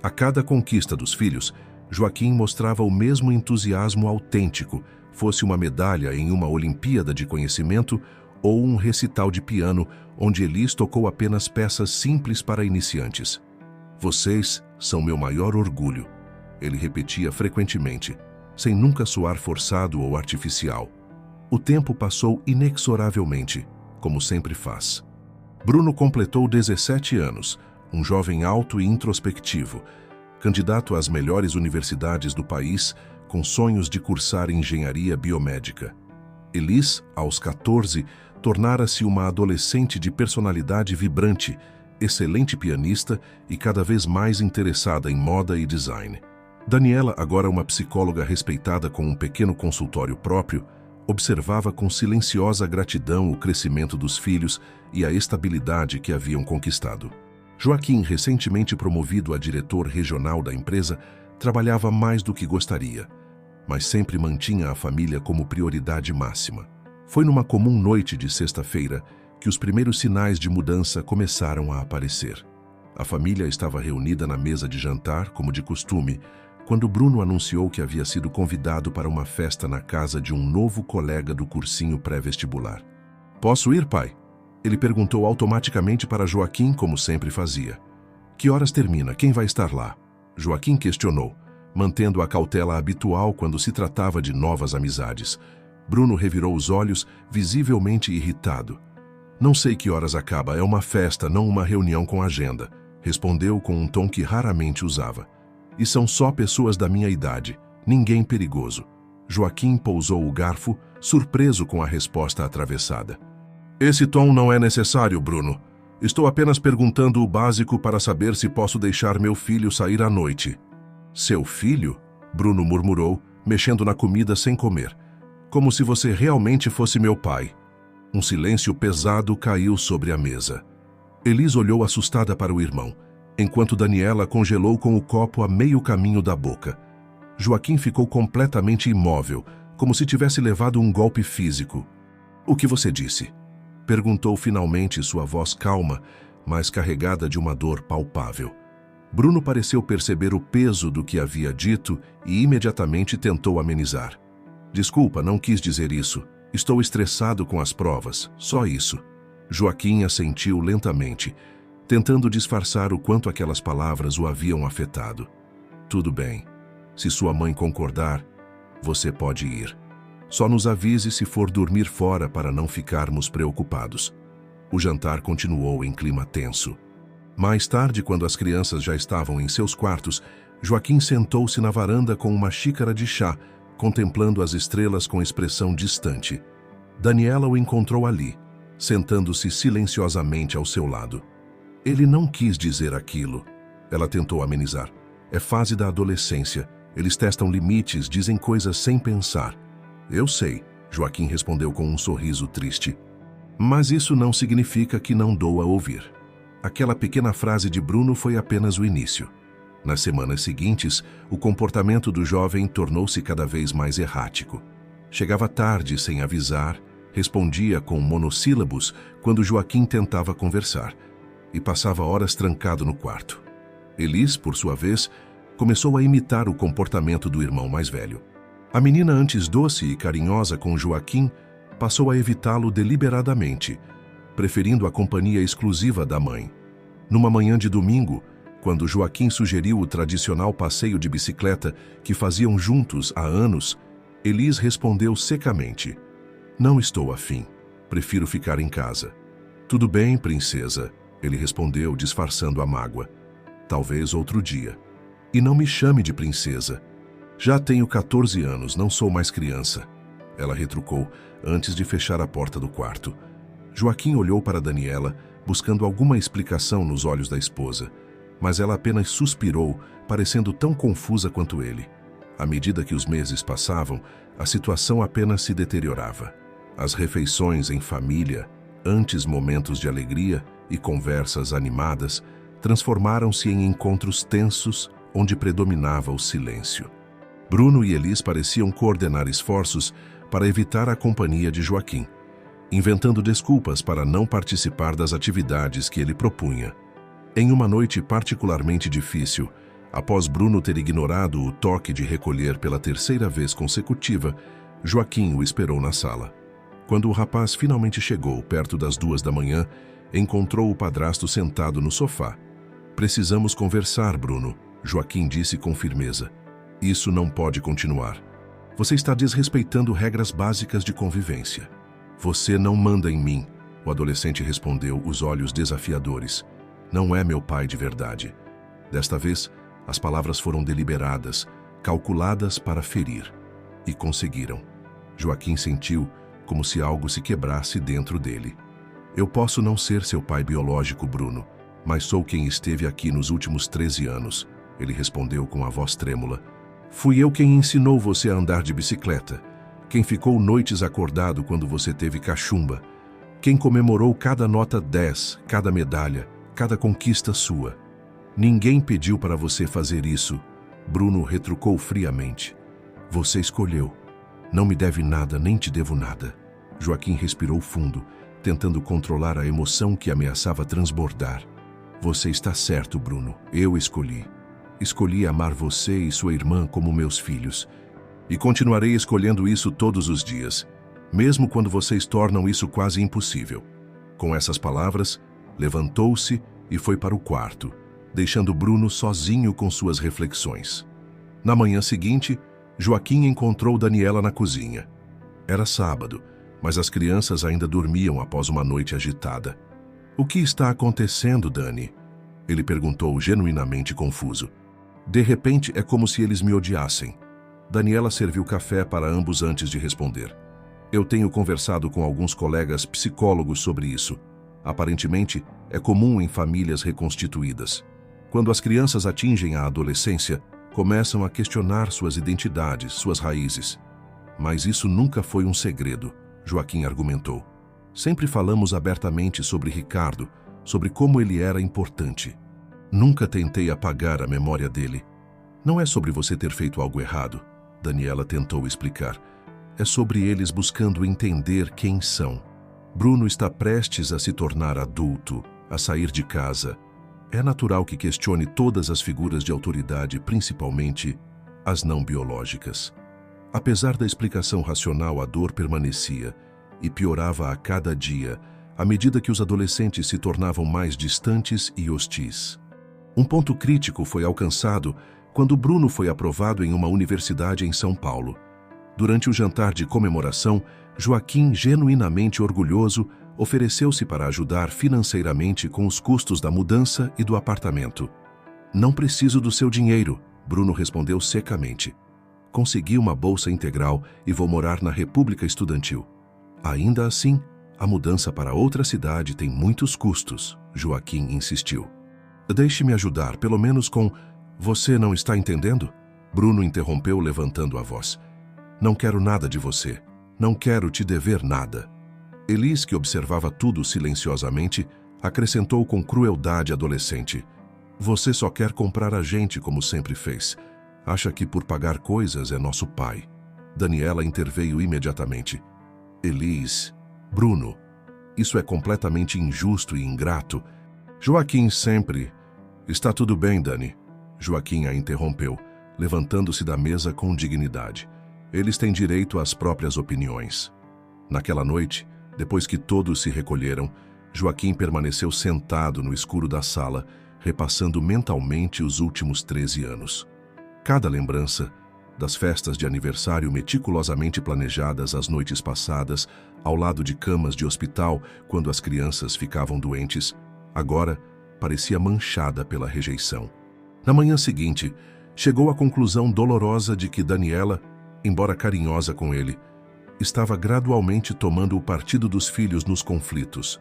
A cada conquista dos filhos, Joaquim mostrava o mesmo entusiasmo autêntico, fosse uma medalha em uma Olimpíada de Conhecimento ou um recital de piano onde Elis tocou apenas peças simples para iniciantes. Vocês são meu maior orgulho, ele repetia frequentemente, sem nunca soar forçado ou artificial. O tempo passou inexoravelmente, como sempre faz. Bruno completou 17 anos, um jovem alto e introspectivo, candidato às melhores universidades do país, com sonhos de cursar engenharia biomédica. Elis, aos 14, tornara-se uma adolescente de personalidade vibrante, excelente pianista e cada vez mais interessada em moda e design. Daniela, agora uma psicóloga respeitada com um pequeno consultório próprio, observava com silenciosa gratidão o crescimento dos filhos e a estabilidade que haviam conquistado. Joaquim, recentemente promovido a diretor regional da empresa, trabalhava mais do que gostaria, mas sempre mantinha a família como prioridade máxima. Foi numa comum noite de sexta-feira que os primeiros sinais de mudança começaram a aparecer. A família estava reunida na mesa de jantar, como de costume, quando Bruno anunciou que havia sido convidado para uma festa na casa de um novo colega do cursinho pré-vestibular. "Posso ir, pai?" Ele perguntou automaticamente para Joaquim, como sempre fazia. "Que horas termina? Quem vai estar lá?" Joaquim questionou, mantendo a cautela habitual quando se tratava de novas amizades. Bruno revirou os olhos, visivelmente irritado. "Não sei que horas acaba, é uma festa, não uma reunião com agenda", respondeu com um tom que raramente usava. "E são só pessoas da minha idade, ninguém perigoso." Joaquim pousou o garfo, surpreso com a resposta atravessada. "Esse tom não é necessário, Bruno. Estou apenas perguntando o básico para saber se posso deixar meu filho sair à noite." "Seu filho?" Bruno murmurou, mexendo na comida sem comer. "Como se você realmente fosse meu pai." Um silêncio pesado caiu sobre a mesa. Elis olhou assustada para o irmão, enquanto Daniela congelou com o copo a meio caminho da boca. Joaquim ficou completamente imóvel, como se tivesse levado um golpe físico. "O que você disse?" Perguntou finalmente, sua voz calma, mas carregada de uma dor palpável. Bruno pareceu perceber o peso do que havia dito e imediatamente tentou amenizar. "Desculpa, não quis dizer isso. Estou estressado com as provas, só isso." Joaquim assentiu lentamente, tentando disfarçar o quanto aquelas palavras o haviam afetado. "Tudo bem. Se sua mãe concordar, você pode ir. Só nos avise se for dormir fora para não ficarmos preocupados." O jantar continuou em clima tenso. Mais tarde, quando as crianças já estavam em seus quartos, Joaquim sentou-se na varanda com uma xícara de chá, contemplando as estrelas com expressão distante. Daniela o encontrou ali, sentando-se silenciosamente ao seu lado. Ele não quis dizer aquilo. Ela tentou amenizar. É fase da adolescência. Eles testam limites, dizem coisas sem pensar. Eu sei, Joaquim respondeu com um sorriso triste. Mas isso não significa que não dou a ouvir. Aquela pequena frase de Bruno foi apenas o início. Nas semanas seguintes, o comportamento do jovem tornou-se cada vez mais errático. Chegava tarde sem avisar, respondia com monossílabos quando Joaquim tentava conversar, e passava horas trancado no quarto. Elis, por sua vez, começou a imitar o comportamento do irmão mais velho. A menina, antes doce e carinhosa com Joaquim, passou a evitá-lo deliberadamente, preferindo a companhia exclusiva da mãe. Numa manhã de domingo, quando Joaquim sugeriu o tradicional passeio de bicicleta que faziam juntos há anos, Elis respondeu secamente: "Não estou afim. Prefiro ficar em casa." "Tudo bem, princesa," ele respondeu, disfarçando a mágoa. "Talvez outro dia." "E não me chame de princesa. Já tenho 14 anos, não sou mais criança," ela retrucou antes de fechar a porta do quarto. Joaquim olhou para Daniela, buscando alguma explicação nos olhos da esposa, mas ela apenas suspirou, parecendo tão confusa quanto ele. À medida que os meses passavam, a situação apenas se deteriorava. As refeições em família, antes momentos de alegria e conversas animadas, transformaram-se em encontros tensos onde predominava o silêncio. Bruno e Elis pareciam coordenar esforços para evitar a companhia de Joaquim, inventando desculpas para não participar das atividades que ele propunha. Em uma noite particularmente difícil, após Bruno ter ignorado o toque de recolher pela terceira vez consecutiva, Joaquim o esperou na sala. Quando o rapaz finalmente chegou, perto das 2 da manhã, encontrou o padrasto sentado no sofá. "Precisamos conversar, Bruno," Joaquim disse com firmeza. "Isso não pode continuar. Você está desrespeitando regras básicas de convivência." "Você não manda em mim," o adolescente respondeu, os olhos desafiadores. "Não é meu pai de verdade." Desta vez, as palavras foram deliberadas, calculadas para ferir. E conseguiram. Joaquim sentiu como se algo se quebrasse dentro dele. "Eu posso não ser seu pai biológico, Bruno, mas sou quem esteve aqui nos últimos 13 anos, ele respondeu com a voz trêmula. "Fui eu quem ensinou você a andar de bicicleta, quem ficou noites acordado quando você teve cachumba, quem comemorou cada nota 10, cada medalha, cada conquista sua. Ninguém pediu para você fazer isso," Bruno retrucou friamente. "Você escolheu. Não me deve nada, nem te devo nada." Joaquim respirou fundo, tentando controlar a emoção que ameaçava transbordar. "Você está certo, Bruno. Eu escolhi. Escolhi amar você e sua irmã como meus filhos. E continuarei escolhendo isso todos os dias, mesmo quando vocês tornam isso quase impossível." Com essas palavras, levantou-se e foi para o quarto, deixando Bruno sozinho com suas reflexões. Na manhã seguinte, Joaquim encontrou Daniela na cozinha. Era sábado, mas as crianças ainda dormiam após uma noite agitada. "O que está acontecendo, Dani?" ele perguntou, genuinamente confuso. "De repente, é como se eles me odiassem." Daniela serviu café para ambos antes de responder. "Eu tenho conversado com alguns colegas psicólogos sobre isso. Aparentemente, é comum em famílias reconstituídas. Quando as crianças atingem a adolescência, começam a questionar suas identidades, suas raízes. Mas isso nunca foi um segredo," Joaquim argumentou. "Sempre falamos abertamente sobre Ricardo, sobre como ele era importante. Nunca tentei apagar a memória dele. Não é sobre você ter feito algo errado," Daniela tentou explicar. "É sobre eles buscando entender quem são. Bruno está prestes a se tornar adulto, a sair de casa. É natural que questione todas as figuras de autoridade, principalmente as não biológicas." Apesar da explicação racional, a dor permanecia e piorava a cada dia, à medida que os adolescentes se tornavam mais distantes e hostis. Um ponto crítico foi alcançado quando Bruno foi aprovado em uma universidade em São Paulo. Durante o jantar de comemoração, Joaquim, genuinamente orgulhoso, ofereceu-se para ajudar financeiramente com os custos da mudança e do apartamento. "Não preciso do seu dinheiro," Bruno respondeu secamente. "Consegui uma bolsa integral e vou morar na República Estudantil." "Ainda assim," A mudança para outra cidade tem muitos custos, Joaquim insistiu. Deixe-me ajudar, pelo menos com... Você não está entendendo? Bruno interrompeu, levantando a voz. Não quero nada de você. Não quero te dever nada. Elis, que observava tudo silenciosamente, acrescentou com crueldade adolescente. Você só quer comprar a gente como sempre fez. Acha que por pagar coisas é nosso pai. Daniela interveio imediatamente. Elis, Bruno, isso é completamente injusto e ingrato. Joaquim sempre... Está tudo bem, Dani. Joaquim a interrompeu, levantando-se da mesa com dignidade. Eles têm direito às próprias opiniões. Naquela noite, depois que todos se recolheram, Joaquim permaneceu sentado no escuro da sala, repassando mentalmente os últimos 13 anos. Cada lembrança, das festas de aniversário meticulosamente planejadas as noites passadas, ao lado de camas de hospital quando as crianças ficavam doentes, agora parecia manchada pela rejeição. Na manhã seguinte, chegou à conclusão dolorosa de que Daniela, embora carinhosa com ele, estava gradualmente tomando o partido dos filhos nos conflitos.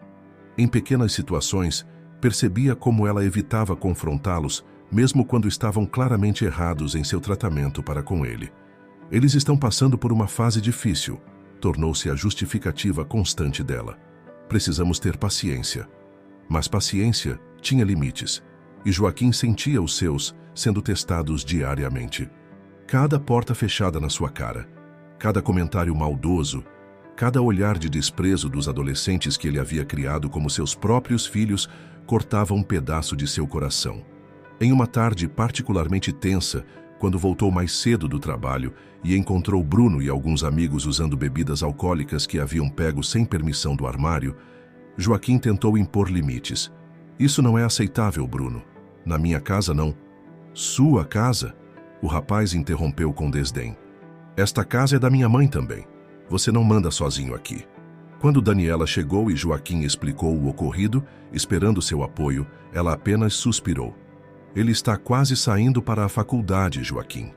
Em pequenas situações, percebia como ela evitava confrontá-los, mesmo quando estavam claramente errados em seu tratamento para com ele. Eles estão passando por uma fase difícil, tornou-se a justificativa constante dela. Precisamos ter paciência. Mas paciência tinha limites, e Joaquim sentia os seus sendo testados diariamente. Cada porta fechada na sua cara, cada comentário maldoso, cada olhar de desprezo dos adolescentes que ele havia criado como seus próprios filhos cortava um pedaço de seu coração. Em uma tarde particularmente tensa, quando voltou mais cedo do trabalho e encontrou Bruno e alguns amigos usando bebidas alcoólicas que haviam pego sem permissão do armário, Joaquim tentou impor limites. Isso não é aceitável, Bruno. Na minha casa, não. Sua casa? O rapaz interrompeu com desdém. Esta casa é da minha mãe também. Você não manda sozinho aqui. Quando Daniela chegou e Joaquim explicou o ocorrido, esperando seu apoio, ela apenas suspirou. Ele está quase saindo para a faculdade, Joaquim.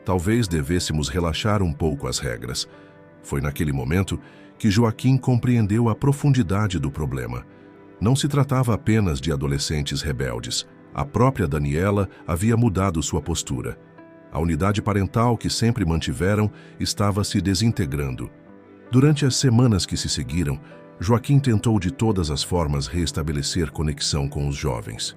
Talvez devêssemos relaxar um pouco as regras. Foi naquele momento que Joaquim compreendeu a profundidade do problema. Não se tratava apenas de adolescentes rebeldes. A própria Daniela havia mudado sua postura. A unidade parental que sempre mantiveram estava se desintegrando. Durante as semanas que se seguiram, Joaquim tentou de todas as formas restabelecer conexão com os jovens.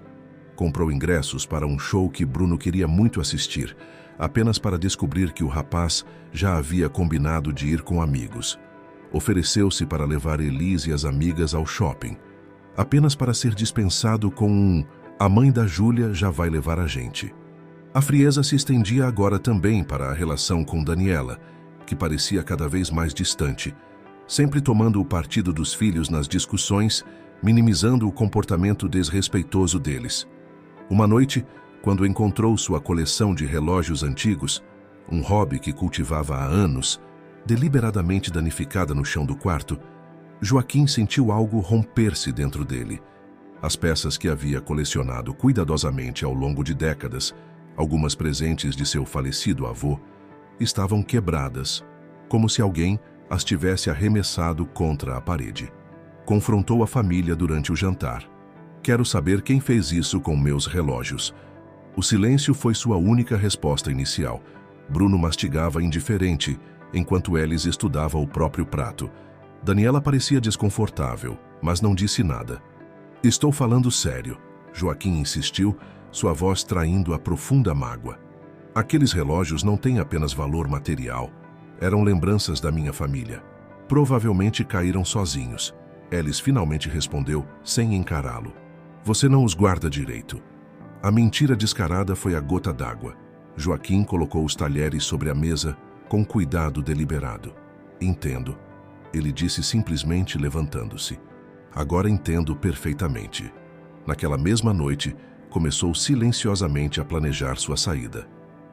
Comprou ingressos para um show que Bruno queria muito assistir, apenas para descobrir que o rapaz já havia combinado de ir com amigos. Ofereceu-se para levar Elis e as amigas ao shopping, apenas para ser dispensado com um "a mãe da Júlia já vai levar a gente". A frieza se estendia agora também para a relação com Daniela, que parecia cada vez mais distante, sempre tomando o partido dos filhos nas discussões, minimizando o comportamento desrespeitoso deles. Uma noite, quando encontrou sua coleção de relógios antigos, um hobby que cultivava há anos, deliberadamente danificada no chão do quarto, Joaquim sentiu algo romper-se dentro dele. As peças que havia colecionado cuidadosamente ao longo de décadas, algumas presentes de seu falecido avô, estavam quebradas, como se alguém as tivesse arremessado contra a parede. Confrontou a família durante o jantar. Quero saber quem fez isso com meus relógios. O silêncio foi sua única resposta inicial. Bruno mastigava indiferente, enquanto Elis estudava o próprio prato. Daniela parecia desconfortável, mas não disse nada. Estou falando sério, Joaquim insistiu, sua voz traindo a profunda mágoa. Aqueles relógios não têm apenas valor material. Eram lembranças da minha família. Provavelmente caíram sozinhos. Elis finalmente respondeu, sem encará-lo. Você não os guarda direito. A mentira descarada foi a gota d'água. Joaquim colocou os talheres sobre a mesa, com cuidado deliberado. Entendo. Ele disse simplesmente levantando-se. Agora entendo perfeitamente. Naquela mesma noite, começou silenciosamente a planejar sua saída.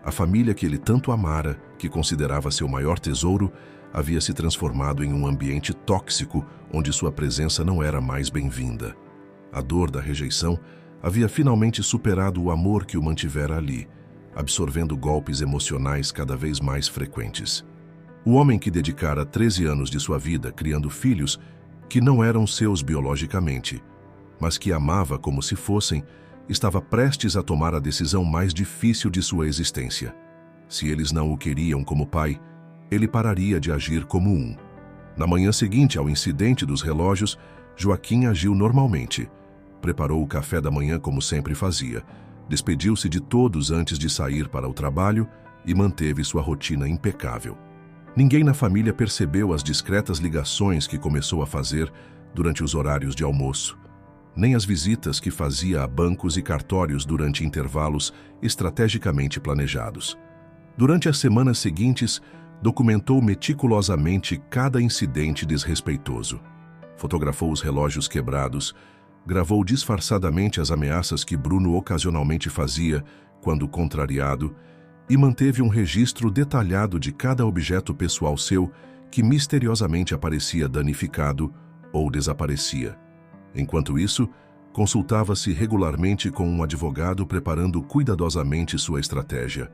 A família que ele tanto amara, que considerava seu maior tesouro, havia se transformado em um ambiente tóxico onde sua presença não era mais bem-vinda. A dor da rejeição havia finalmente superado o amor que o mantivera ali, absorvendo golpes emocionais cada vez mais frequentes. O homem que dedicara 13 anos de sua vida criando filhos, que não eram seus biologicamente, mas que amava como se fossem, estava prestes a tomar a decisão mais difícil de sua existência. Se eles não o queriam como pai, ele pararia de agir como um. Na manhã seguinte ao incidente dos relógios, Joaquim agiu normalmente. Preparou o café da manhã como sempre fazia, despediu-se de todos antes de sair para o trabalho e manteve sua rotina impecável. Ninguém na família percebeu as discretas ligações que começou a fazer durante os horários de almoço, nem as visitas que fazia a bancos e cartórios durante intervalos estrategicamente planejados. Durante as semanas seguintes, documentou meticulosamente cada incidente desrespeitoso. Fotografou os relógios quebrados, gravou disfarçadamente as ameaças que Bruno ocasionalmente fazia quando contrariado e manteve um registro detalhado de cada objeto pessoal seu que misteriosamente aparecia danificado ou desaparecia. Enquanto isso, consultava-se regularmente com um advogado preparando cuidadosamente sua estratégia.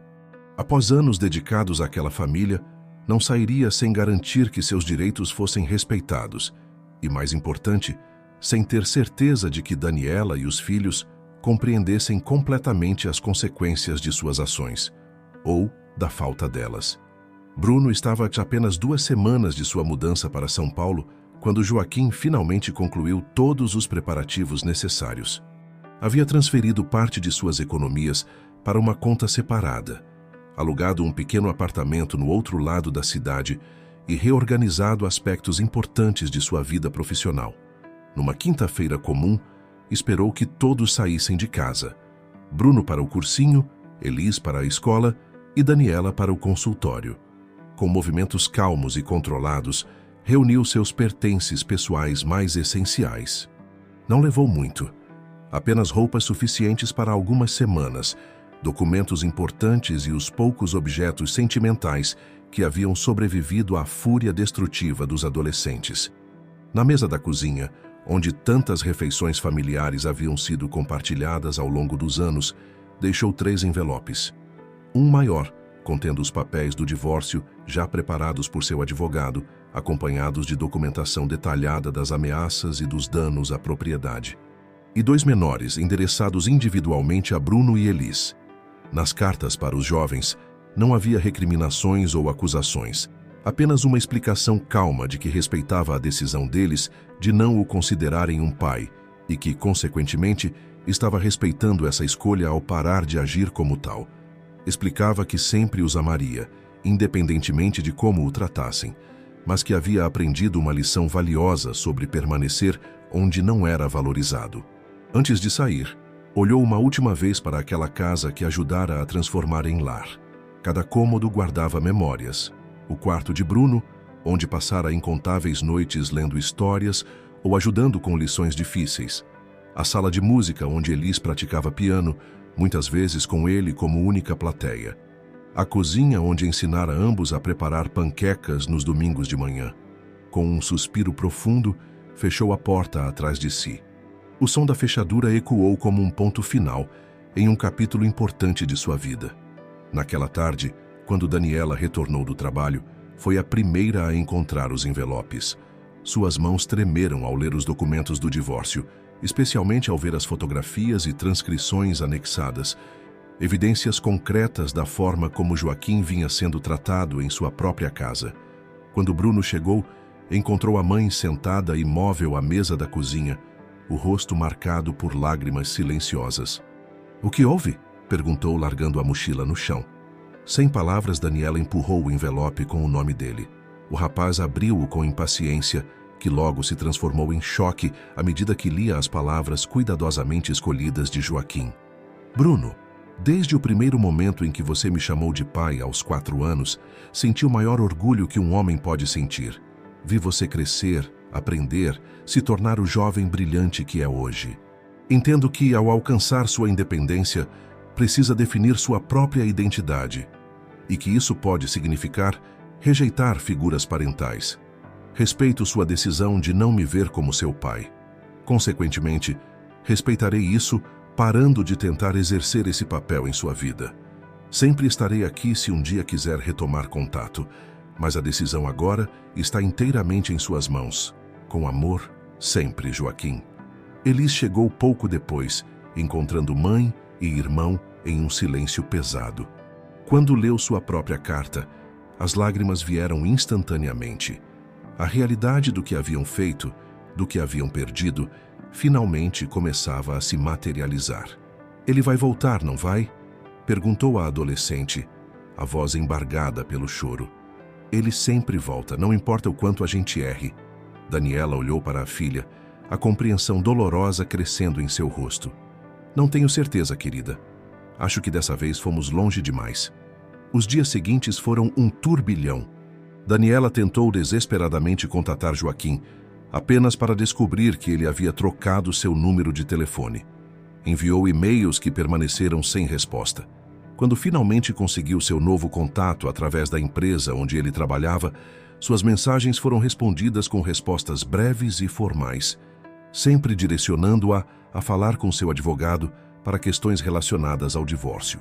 Após anos dedicados àquela família, não sairia sem garantir que seus direitos fossem respeitados e, mais importante, sem ter certeza de que Daniela e os filhos compreendessem completamente as consequências de suas ações, ou da falta delas. Bruno estava a apenas 2 semanas de sua mudança para São Paulo quando Joaquim finalmente concluiu todos os preparativos necessários. Havia transferido parte de suas economias para uma conta separada, alugado um pequeno apartamento no outro lado da cidade e reorganizado aspectos importantes de sua vida profissional. Numa quinta-feira comum, esperou que todos saíssem de casa. Bruno para o cursinho, Elis para a escola e Daniela para o consultório. Com movimentos calmos e controlados, reuniu seus pertences pessoais mais essenciais. Não levou muito. Apenas roupas suficientes para algumas semanas, documentos importantes e os poucos objetos sentimentais que haviam sobrevivido à fúria destrutiva dos adolescentes. Na mesa da cozinha, onde tantas refeições familiares haviam sido compartilhadas ao longo dos anos, deixou 3 envelopes. Um maior, contendo os papéis do divórcio já preparados por seu advogado, acompanhados de documentação detalhada das ameaças e dos danos à propriedade. E 2 menores, endereçados individualmente a Bruno e Elis. Nas cartas para os jovens, não havia recriminações ou acusações, apenas uma explicação calma de que respeitava a decisão deles de não o considerarem um pai e que, consequentemente, estava respeitando essa escolha ao parar de agir como tal. Explicava que sempre os amaria, independentemente de como o tratassem, mas que havia aprendido uma lição valiosa sobre permanecer onde não era valorizado. Antes de sair, olhou uma última vez para aquela casa que ajudara a transformar em lar. Cada cômodo guardava memórias. O quarto de Bruno, onde passara incontáveis noites lendo histórias ou ajudando com lições difíceis. A sala de música, onde Elis praticava piano, muitas vezes com ele como única plateia. A cozinha, onde ensinara ambos a preparar panquecas nos domingos de manhã. Com um suspiro profundo, fechou a porta atrás de si. O som da fechadura ecoou como um ponto final em um capítulo importante de sua vida. Naquela tarde, quando Daniela retornou do trabalho, foi a primeira a encontrar os envelopes. Suas mãos tremeram ao ler os documentos do divórcio, especialmente ao ver as fotografias e transcrições anexadas, evidências concretas da forma como Joaquim vinha sendo tratado em sua própria casa. Quando Bruno chegou, encontrou a mãe sentada imóvel à mesa da cozinha, o rosto marcado por lágrimas silenciosas. "O que houve?" perguntou, largando a mochila no chão. Sem palavras, Daniela empurrou o envelope com o nome dele. O rapaz abriu-o com impaciência, que logo se transformou em choque à medida que lia as palavras cuidadosamente escolhidas de Joaquim. "Bruno, desde o primeiro momento em que você me chamou de pai aos 4 anos, senti o maior orgulho que um homem pode sentir. Vi você crescer, aprender, se tornar o jovem brilhante que é hoje. Entendo que, ao alcançar sua independência, precisa definir sua própria identidade, e que isso pode significar rejeitar figuras parentais. Respeito sua decisão de não me ver como seu pai. Consequentemente, respeitarei isso, parando de tentar exercer esse papel em sua vida. Sempre estarei aqui se um dia quiser retomar contato, mas a decisão agora está inteiramente em suas mãos. Com amor, sempre, Joaquim. Elis chegou pouco depois, encontrando mãe e irmão em um silêncio pesado. Quando leu sua própria carta, as lágrimas vieram instantaneamente. A realidade do que haviam feito, do que haviam perdido, finalmente começava a se materializar. Ele vai voltar, não vai? Perguntou a adolescente, a voz embargada pelo choro. Ele sempre volta, não importa o quanto a gente erre. Daniela olhou para a filha, a compreensão dolorosa crescendo em seu rosto. Não tenho certeza, querida. Acho que dessa vez fomos longe demais. Os dias seguintes foram um turbilhão. Daniela tentou desesperadamente contatar Joaquim, apenas para descobrir que ele havia trocado seu número de telefone. Enviou e-mails que permaneceram sem resposta. Quando finalmente conseguiu seu novo contato através da empresa onde ele trabalhava, suas mensagens foram respondidas com respostas breves e formais, sempre direcionando-a a falar com seu advogado para questões relacionadas ao divórcio.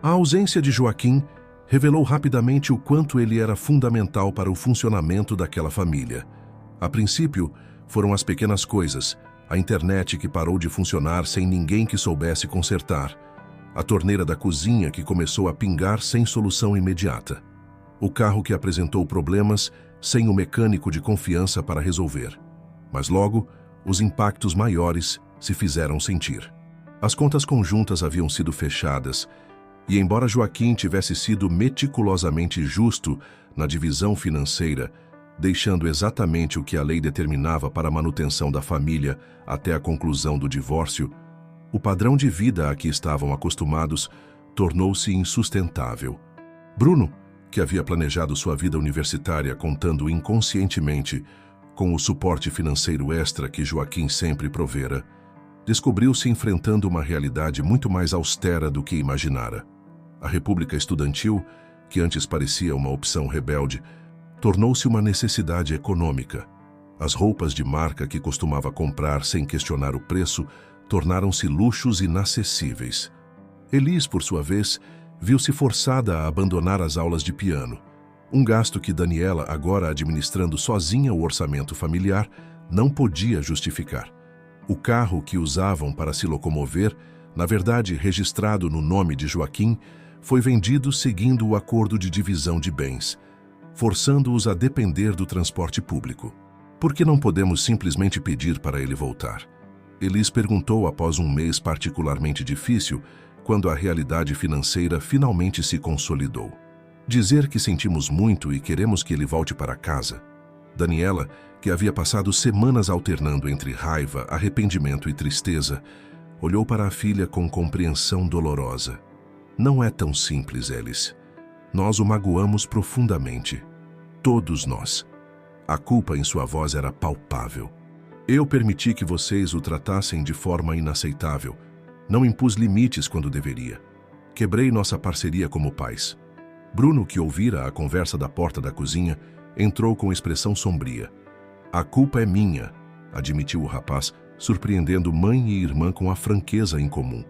A ausência de Joaquim revelou rapidamente o quanto ele era fundamental para o funcionamento daquela família. A princípio, foram as pequenas coisas, a internet que parou de funcionar sem ninguém que soubesse consertar, a torneira da cozinha que começou a pingar sem solução imediata, o carro que apresentou problemas sem o mecânico de confiança para resolver. Mas logo, os impactos maiores se fizeram sentir. As contas conjuntas haviam sido fechadas, e embora Joaquim tivesse sido meticulosamente justo na divisão financeira, deixando exatamente o que a lei determinava para a manutenção da família até a conclusão do divórcio, o padrão de vida a que estavam acostumados tornou-se insustentável. Bruno, que havia planejado sua vida universitária contando inconscientemente com o suporte financeiro extra que Joaquim sempre provera, descobriu-se enfrentando uma realidade muito mais austera do que imaginara. A República Estudantil, que antes parecia uma opção rebelde, tornou-se uma necessidade econômica. As roupas de marca que costumava comprar sem questionar o preço tornaram-se luxos inacessíveis. Elis, por sua vez, viu-se forçada a abandonar as aulas de piano, um gasto que Daniela, agora administrando sozinha o orçamento familiar, não podia justificar. O carro que usavam para se locomover, na verdade registrado no nome de Joaquim, foi vendido seguindo o acordo de divisão de bens, forçando-os a depender do transporte público. Por que não podemos simplesmente pedir para ele voltar? Elis perguntou após um mês particularmente difícil, quando a realidade financeira finalmente se consolidou. Dizer que sentimos muito e queremos que ele volte para casa. Daniela, que havia passado semanas alternando entre raiva, arrependimento e tristeza, olhou para a filha com compreensão dolorosa. Não é tão simples, Elis. Nós o magoamos profundamente. Todos nós. A culpa em sua voz era palpável. Eu permiti que vocês o tratassem de forma inaceitável. Não impus limites quando deveria. Quebrei nossa parceria como pais. Bruno, que ouvira a conversa da porta da cozinha, entrou com expressão sombria. A culpa é minha, admitiu o rapaz, surpreendendo mãe e irmã com a franqueza incomum.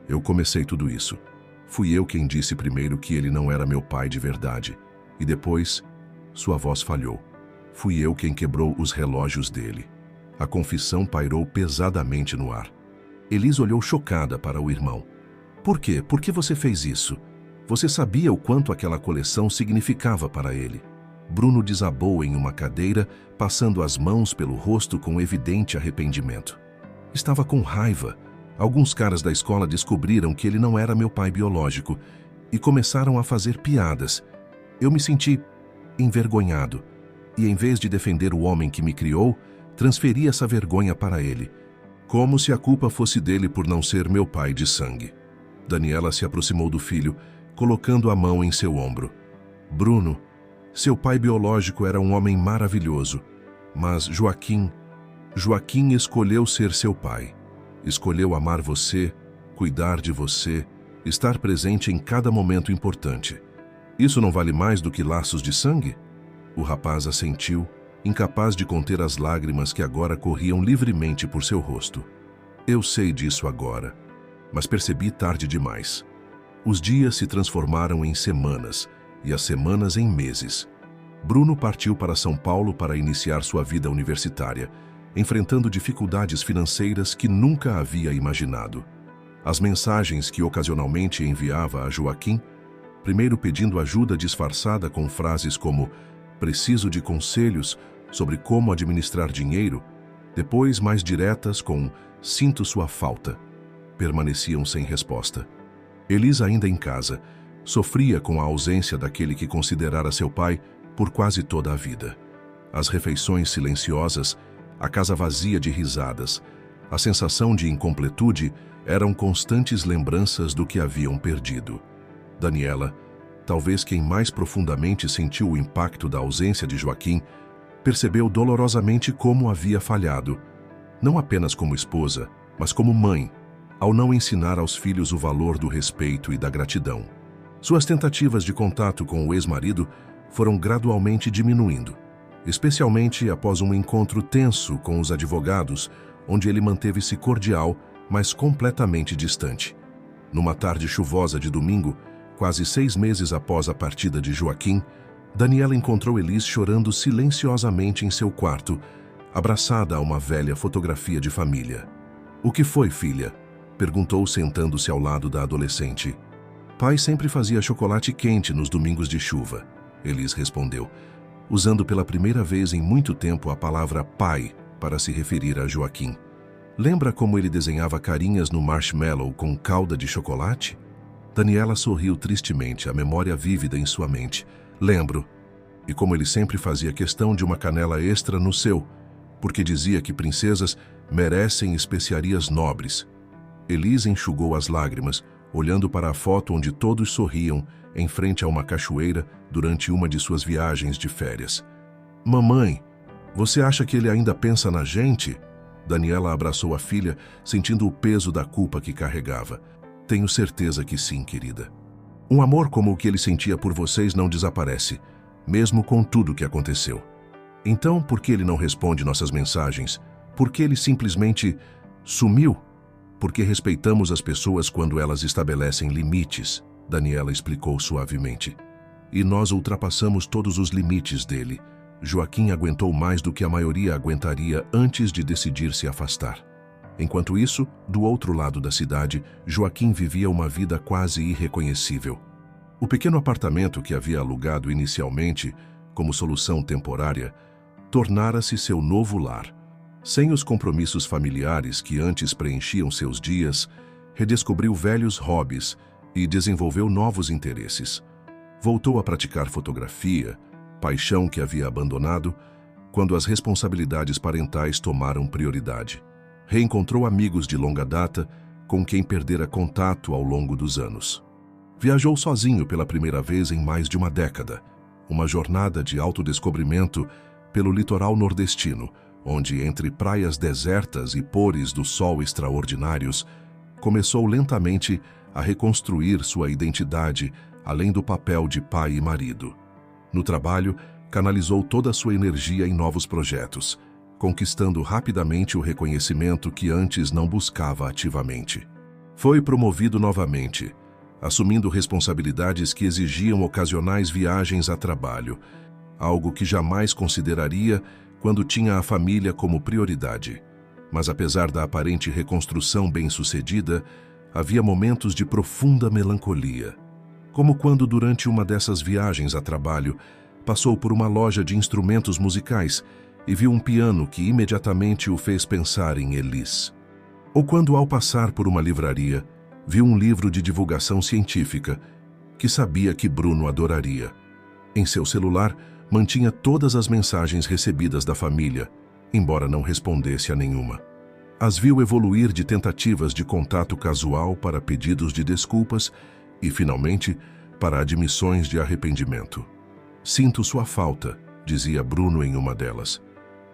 Eu comecei tudo isso. Fui eu quem disse primeiro que ele não era meu pai de verdade. E depois, sua voz falhou. Fui eu quem quebrou os relógios dele. A confissão pairou pesadamente no ar. Elis olhou chocada para o irmão. Por quê? Por que você fez isso? Você sabia o quanto aquela coleção significava para ele. Bruno desabou em uma cadeira, passando as mãos pelo rosto com evidente arrependimento. Estava com raiva. Alguns caras da escola descobriram que ele não era meu pai biológico e começaram a fazer piadas. Eu me senti envergonhado e, em vez de defender o homem que me criou, transferi essa vergonha para ele, como se a culpa fosse dele por não ser meu pai de sangue. Daniela se aproximou do filho, colocando a mão em seu ombro. Bruno, seu pai biológico era um homem maravilhoso, mas Joaquim escolheu ser seu pai. Escolheu amar você, cuidar de você, estar presente em cada momento importante. Isso não vale mais do que laços de sangue? O rapaz assentiu, incapaz de conter as lágrimas que agora corriam livremente por seu rosto. Eu sei disso agora, mas percebi tarde demais. Os dias se transformaram em semanas e as semanas em meses. Bruno partiu para São Paulo para iniciar sua vida universitária, enfrentando dificuldades financeiras que nunca havia imaginado. As mensagens que ocasionalmente enviava a Joaquim, primeiro pedindo ajuda disfarçada com frases como "preciso de conselhos sobre como administrar dinheiro", depois mais diretas com "sinto sua falta", permaneciam sem resposta. Elis, ainda em casa, sofria com a ausência daquele que considerara seu pai por quase toda a vida. As refeições silenciosas, a casa vazia de risadas, a sensação de incompletude eram constantes lembranças do que haviam perdido. Daniela, talvez quem mais profundamente sentiu o impacto da ausência de Joaquim, percebeu dolorosamente como havia falhado, não apenas como esposa, mas como mãe, ao não ensinar aos filhos o valor do respeito e da gratidão. Suas tentativas de contato com o ex-marido foram gradualmente diminuindo, especialmente após um encontro tenso com os advogados, onde ele manteve-se cordial, mas completamente distante. Numa tarde chuvosa de domingo, quase 6 meses após a partida de Joaquim, Daniela encontrou Elis chorando silenciosamente em seu quarto, abraçada a uma velha fotografia de família. "O que foi, filha?", perguntou sentando-se ao lado da adolescente. "Pai sempre fazia chocolate quente nos domingos de chuva", Elis respondeu, usando pela primeira vez em muito tempo a palavra pai para se referir a Joaquim. "Lembra como ele desenhava carinhas no marshmallow com calda de chocolate?" Daniela sorriu tristemente, a memória vívida em sua mente. "Lembro. E como ele sempre fazia questão de uma canela extra no seu, porque dizia que princesas merecem especiarias nobres." Elis enxugou as lágrimas, olhando para a foto onde todos sorriam em frente a uma cachoeira durante uma de suas viagens de férias. "Mamãe, você acha que ele ainda pensa na gente?" Daniela abraçou a filha, sentindo o peso da culpa que carregava. "Tenho certeza que sim, querida. Um amor como o que ele sentia por vocês não desaparece, mesmo com tudo o que aconteceu. Então, por que ele não responde nossas mensagens? Por que ele simplesmente sumiu?" "Porque respeitamos as pessoas quando elas estabelecem limites", Daniela explicou suavemente. "E nós ultrapassamos todos os limites dele. Joaquim aguentou mais do que a maioria aguentaria antes de decidir se afastar. Enquanto isso, do outro lado da cidade, Joaquim vivia uma vida quase irreconhecível. O pequeno apartamento que havia alugado inicialmente, como solução temporária, tornara-se seu novo lar. Sem os compromissos familiares que antes preenchiam seus dias, redescobriu velhos hobbies e desenvolveu novos interesses. Voltou a praticar fotografia, paixão que havia abandonado, quando as responsabilidades parentais tomaram prioridade. Reencontrou amigos de longa data com quem perdera contato ao longo dos anos. Viajou sozinho pela primeira vez em mais de uma década, uma jornada de autodescobrimento pelo litoral nordestino, onde, entre praias desertas e pores do sol extraordinários, começou lentamente a reconstruir sua identidade, além do papel de pai e marido. No trabalho, canalizou toda a sua energia em novos projetos, conquistando rapidamente o reconhecimento que antes não buscava ativamente. Foi promovido novamente, assumindo responsabilidades que exigiam ocasionais viagens a trabalho, algo que jamais consideraria quando tinha a família como prioridade. Mas apesar da aparente reconstrução bem-sucedida, havia momentos de profunda melancolia. Como quando, durante uma dessas viagens a trabalho, passou por uma loja de instrumentos musicais e viu um piano que imediatamente o fez pensar em Elis. Ou quando, ao passar por uma livraria, viu um livro de divulgação científica que sabia que Bruno adoraria. Em seu celular, mantinha todas as mensagens recebidas da família, embora não respondesse a nenhuma. As viu evoluir de tentativas de contato casual para pedidos de desculpas e, finalmente, para admissões de arrependimento. "Sinto sua falta", dizia Bruno em uma delas.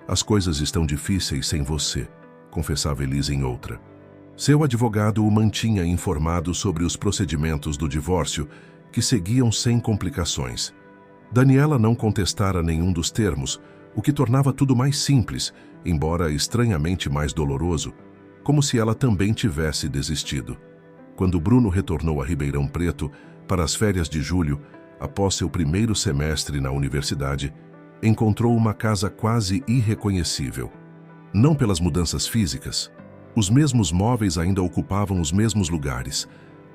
"As coisas estão difíceis sem você", confessava Elis em outra. Seu advogado o mantinha informado sobre os procedimentos do divórcio, que seguiam sem complicações. Daniela não contestara nenhum dos termos, o que tornava tudo mais simples, embora estranhamente mais doloroso, como se ela também tivesse desistido. Quando Bruno retornou a Ribeirão Preto para as férias de julho, após seu primeiro semestre na universidade, encontrou uma casa quase irreconhecível. Não pelas mudanças físicas, os mesmos móveis ainda ocupavam os mesmos lugares,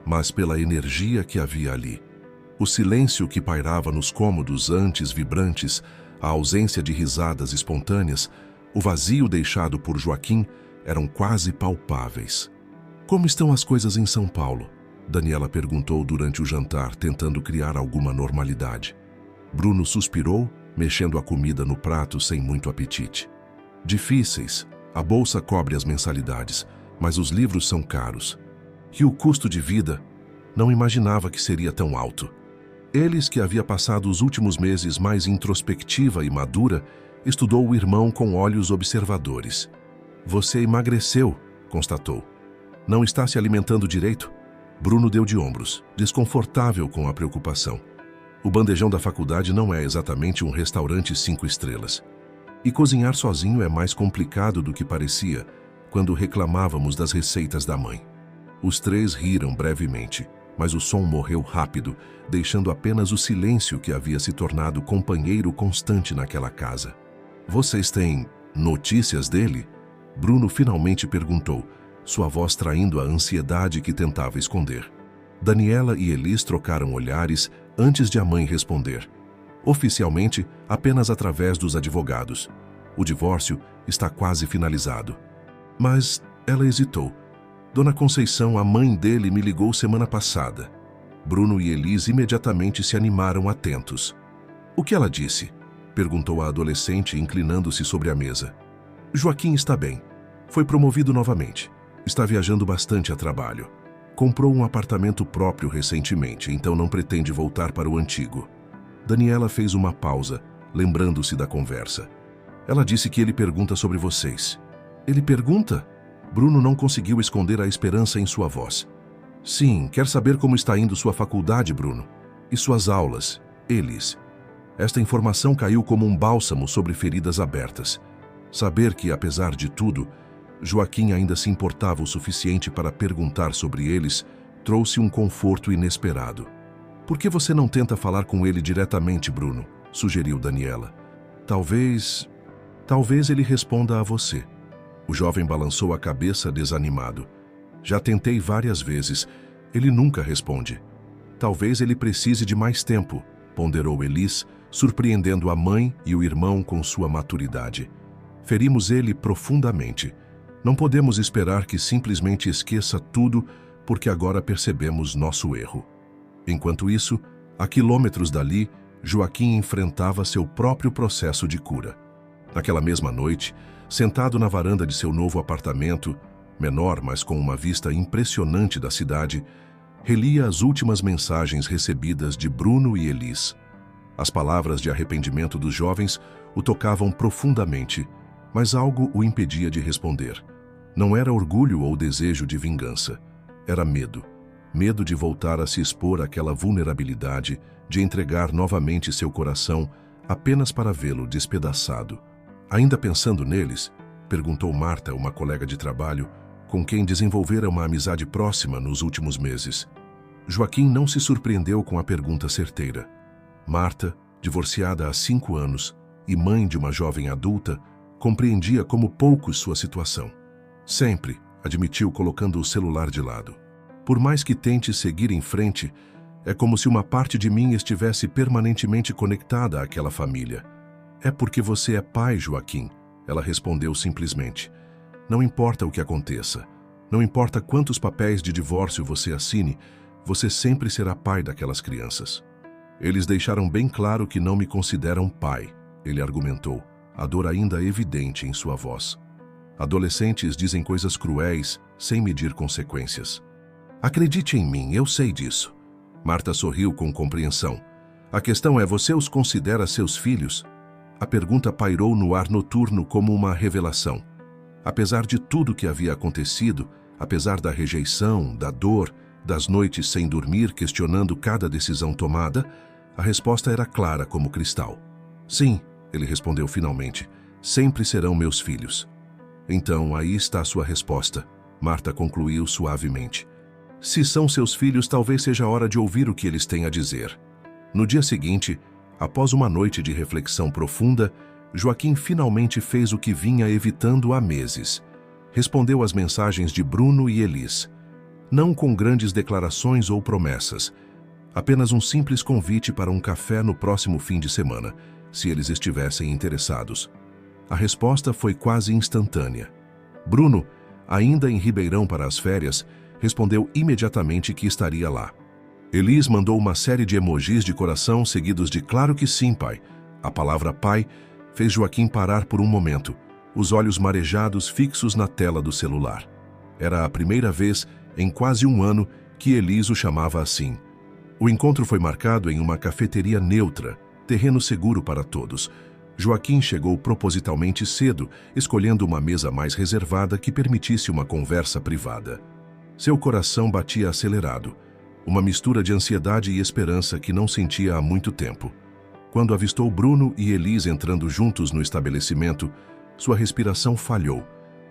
mas pela energia que havia ali. O silêncio que pairava nos cômodos antes vibrantes, a ausência de risadas espontâneas, o vazio deixado por Joaquim eram quase palpáveis. "Como estão as coisas em São Paulo?" Daniela perguntou durante o jantar, tentando criar alguma normalidade. Bruno suspirou, mexendo a comida no prato sem muito apetite. "Difíceis. A bolsa cobre as mensalidades, mas os livros são caros. E o custo de vida, não imaginava que seria tão alto." Elis, que havia passado os últimos meses mais introspectiva e madura, estudou o irmão com olhos observadores. "Você emagreceu", constatou. "Não está se alimentando direito?" Bruno deu de ombros, desconfortável com a preocupação. O bandejão da faculdade não é exatamente um restaurante 5 estrelas. E cozinhar sozinho é mais complicado do que parecia quando reclamávamos das receitas da mãe. Os três riram brevemente, mas o som morreu rápido, deixando apenas o silêncio que havia se tornado companheiro constante naquela casa. "Vocês têm notícias dele?" Bruno finalmente perguntou, sua voz traindo a ansiedade que tentava esconder. Daniela e Elis trocaram olhares antes de a mãe responder. "Oficialmente, apenas através dos advogados. O divórcio está quase finalizado." Mas ela hesitou. "Dona Conceição, a mãe dele, me ligou semana passada." Bruno e Elis imediatamente se animaram atentos. "O que ela disse?" perguntou a adolescente, inclinando-se sobre a mesa. "Joaquim está bem. Foi promovido novamente. Está viajando bastante a trabalho. Comprou um apartamento próprio recentemente, então não pretende voltar para o antigo." Daniela fez uma pausa, lembrando-se da conversa. "Ela disse que ele pergunta sobre vocês." "Ele pergunta?" Bruno não conseguiu esconder a esperança em sua voz. "Sim, quer saber como está indo sua faculdade, Bruno. E suas aulas, Elis." Esta informação caiu como um bálsamo sobre feridas abertas. Saber que, apesar de tudo, Joaquim ainda se importava o suficiente para perguntar sobre eles trouxe um conforto inesperado. "Por que você não tenta falar com ele diretamente, Bruno?" sugeriu Daniela. Talvez ele responda a você." O jovem balançou a cabeça desanimado. "Já tentei várias vezes. Ele nunca responde." "Talvez ele precise de mais tempo", ponderou Elis, surpreendendo a mãe e o irmão com sua maturidade. "Ferimos ele profundamente. Não podemos esperar que simplesmente esqueça tudo porque agora percebemos nosso erro." Enquanto isso, a quilômetros dali, Joaquim enfrentava seu próprio processo de cura. Naquela mesma noite, sentado na varanda de seu novo apartamento, menor, mas com uma vista impressionante da cidade, relia as últimas mensagens recebidas de Bruno e Elis. As palavras de arrependimento dos jovens o tocavam profundamente, mas algo o impedia de responder. Não era orgulho ou desejo de vingança. Era medo. Medo de voltar a se expor àquela vulnerabilidade, de entregar novamente seu coração apenas para vê-lo despedaçado. "Ainda pensando neles?" perguntou Marta, uma colega de trabalho, com quem desenvolvera uma amizade próxima nos últimos meses. Joaquim não se surpreendeu com a pergunta certeira. Marta, divorciada há 5 anos e mãe de uma jovem adulta, compreendia como poucos sua situação. "Sempre", admitiu, colocando o celular de lado. "Por mais que tente seguir em frente, é como se uma parte de mim estivesse permanentemente conectada àquela família." "É porque você é pai, Joaquim", ela respondeu simplesmente. "Não importa o que aconteça, não importa quantos papéis de divórcio você assine, você sempre será pai daquelas crianças." "Eles deixaram bem claro que não me consideram pai", ele argumentou, a dor ainda evidente em sua voz. "Adolescentes dizem coisas cruéis, sem medir consequências." "Acredite em mim, eu sei disso." Marta sorriu com compreensão. "A questão é, você os considera seus filhos?" A pergunta pairou no ar noturno como uma revelação. Apesar de tudo que havia acontecido, apesar da rejeição, da dor, das noites sem dormir questionando cada decisão tomada, a resposta era clara como cristal. "Sim", ele respondeu finalmente, "sempre serão meus filhos." "Então, aí está a sua resposta", Marta concluiu suavemente. "Se são seus filhos, talvez seja hora de ouvir o que eles têm a dizer." No dia seguinte, após uma noite de reflexão profunda, Joaquim finalmente fez o que vinha evitando há meses. Respondeu às mensagens de Bruno e Elis. Não com grandes declarações ou promessas, apenas um simples convite para um café no próximo fim de semana, se eles estivessem interessados. A resposta foi quase instantânea. Bruno, ainda em Ribeirão para as férias, respondeu imediatamente que estaria lá. Elis mandou uma série de emojis de coração seguidos de "claro que sim, pai". A palavra pai fez Joaquim parar por um momento, os olhos marejados fixos na tela do celular. Era a primeira vez em quase um ano que Elis o chamava assim. O encontro foi marcado em uma cafeteria neutra, terreno seguro para todos. Joaquim chegou propositalmente cedo, escolhendo uma mesa mais reservada que permitisse uma conversa privada. Seu coração batia acelerado, uma mistura de ansiedade e esperança que não sentia há muito tempo. Quando avistou Bruno e Elis entrando juntos no estabelecimento, sua respiração falhou.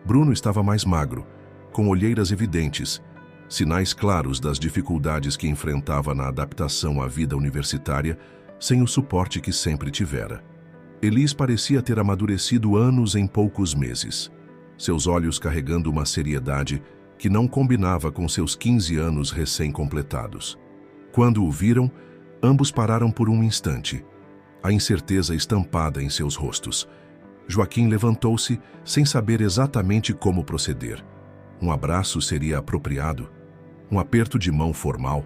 Bruno estava mais magro, com olheiras evidentes, sinais claros das dificuldades que enfrentava na adaptação à vida universitária, sem o suporte que sempre tivera. Elis parecia ter amadurecido anos em poucos meses, seus olhos carregando uma seriedade que não combinava com seus 15 anos recém-completados. Quando o viram, ambos pararam por um instante, a incerteza estampada em seus rostos. Joaquim levantou-se sem saber exatamente como proceder. Um abraço seria apropriado? Um aperto de mão formal?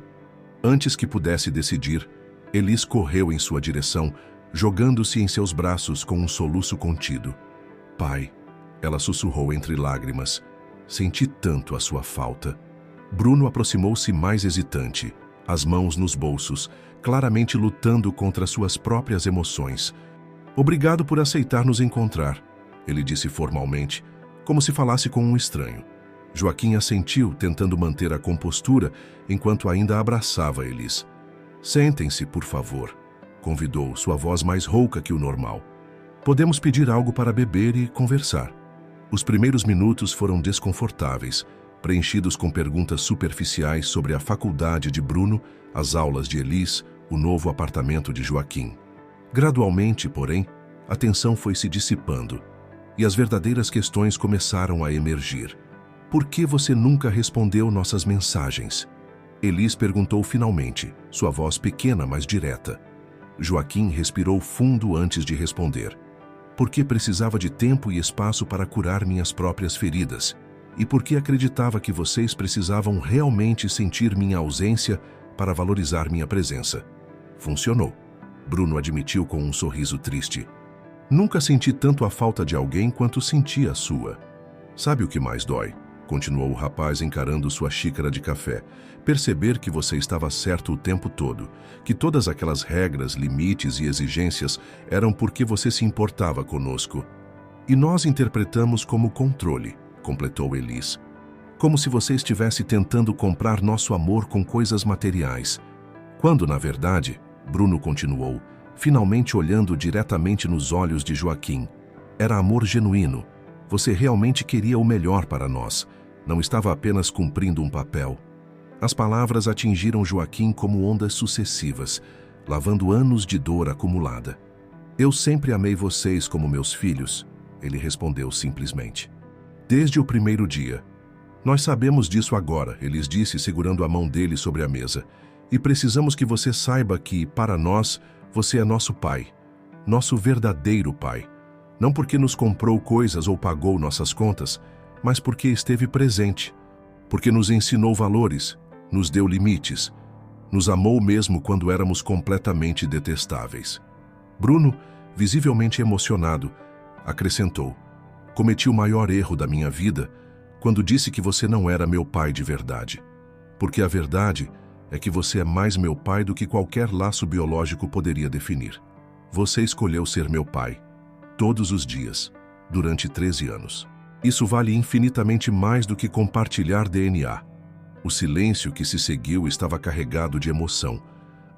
Antes que pudesse decidir, Elis correu em sua direção, jogando-se em seus braços com um soluço contido. "Pai", ela sussurrou entre lágrimas, "senti tanto a sua falta." Bruno aproximou-se mais hesitante, as mãos nos bolsos, claramente lutando contra suas próprias emoções. "Obrigado por aceitar nos encontrar", ele disse formalmente, como se falasse com um estranho. Joaquim assentiu, tentando manter a compostura, enquanto ainda abraçava Elis. "Sentem-se, por favor", convidou, sua voz mais rouca que o normal. "Podemos pedir algo para beber e conversar." Os primeiros minutos foram desconfortáveis, preenchidos com perguntas superficiais sobre a faculdade de Bruno, as aulas de Elis, o novo apartamento de Joaquim. Gradualmente, porém, a tensão foi se dissipando e as verdadeiras questões começaram a emergir. "Por que você nunca respondeu nossas mensagens?" Elis perguntou finalmente, sua voz pequena, mas direta. Joaquim respirou fundo antes de responder. "Porque precisava de tempo e espaço para curar minhas próprias feridas, e porque acreditava que vocês precisavam realmente sentir minha ausência para valorizar minha presença." Funcionou, Bruno admitiu com um sorriso triste. "Nunca senti tanto a falta de alguém quanto senti a sua." "Sabe o que mais dói?" continuou o rapaz encarando sua xícara de café. "Perceber que você estava certo o tempo todo, que todas aquelas regras, limites e exigências eram porque você se importava conosco. E nós interpretamos como controle", completou Elis. "Como se você estivesse tentando comprar nosso amor com coisas materiais. Quando, na verdade", Bruno continuou, finalmente olhando diretamente nos olhos de Joaquim, "era amor genuíno. Você realmente queria o melhor para nós. Não estava apenas cumprindo um papel." As palavras atingiram Joaquim como ondas sucessivas, lavando anos de dor acumulada. "Eu sempre amei vocês como meus filhos", ele respondeu simplesmente. "Desde o primeiro dia." "Nós sabemos disso agora", Elis disse, segurando a mão dele sobre a mesa. "E precisamos que você saiba que, para nós, você é nosso pai. Nosso verdadeiro pai. Não porque nos comprou coisas ou pagou nossas contas, mas porque esteve presente. Porque nos ensinou valores, nos deu limites, nos amou mesmo quando éramos completamente detestáveis." Bruno, visivelmente emocionado, acrescentou: "Cometi o maior erro da minha vida quando disse que você não era meu pai de verdade. Porque a verdade é que você é mais meu pai do que qualquer laço biológico poderia definir. Você escolheu ser meu pai, todos os dias, durante 13 anos. Isso vale infinitamente mais do que compartilhar DNA." O silêncio que se seguiu estava carregado de emoção.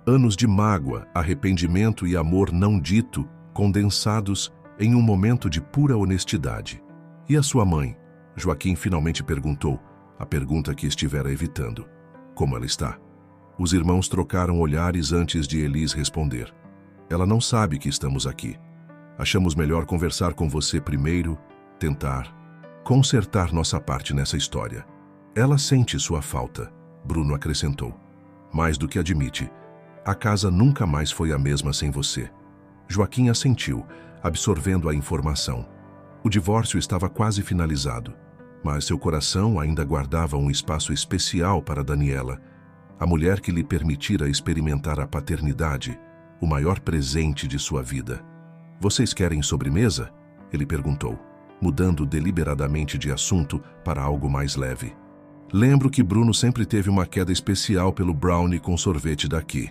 Anos de mágoa, arrependimento e amor não dito, condensados em um momento de pura honestidade. "E a sua mãe?" Joaquim finalmente perguntou, a pergunta que estivera evitando. "Como ela está?" Os irmãos trocaram olhares antes de Elis responder. Ela não sabe que estamos aqui. Achamos melhor conversar com você primeiro, tentar consertar nossa parte nessa história. Ela sente sua falta, Bruno acrescentou. Mais do que admite, a casa nunca mais foi a mesma sem você. Joaquim assentiu, absorvendo a informação. O divórcio estava quase finalizado, mas seu coração ainda guardava um espaço especial para Daniela, a mulher que lhe permitira experimentar a paternidade, o maior presente de sua vida. Vocês querem sobremesa? Ele perguntou, mudando deliberadamente de assunto para algo mais leve. Lembro que Bruno sempre teve uma queda especial pelo brownie com sorvete daqui.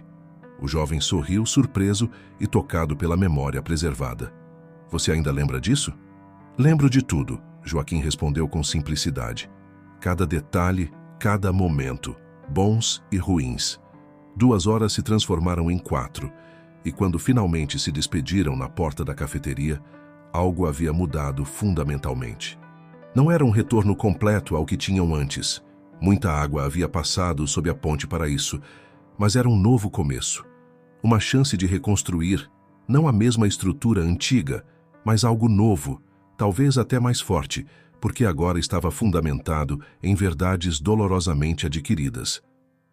O jovem sorriu, surpreso e tocado pela memória preservada. Você ainda lembra disso? Lembro de tudo, Joaquim respondeu com simplicidade. Cada detalhe, cada momento, bons e ruins. 2 horas se transformaram em 4, e quando finalmente se despediram na porta da cafeteria, algo havia mudado fundamentalmente. Não era um retorno completo ao que tinham antes. Muita água havia passado sob a ponte para isso, mas era um novo começo. Uma chance de reconstruir, não a mesma estrutura antiga, mas algo novo, talvez até mais forte, porque agora estava fundamentado em verdades dolorosamente adquiridas.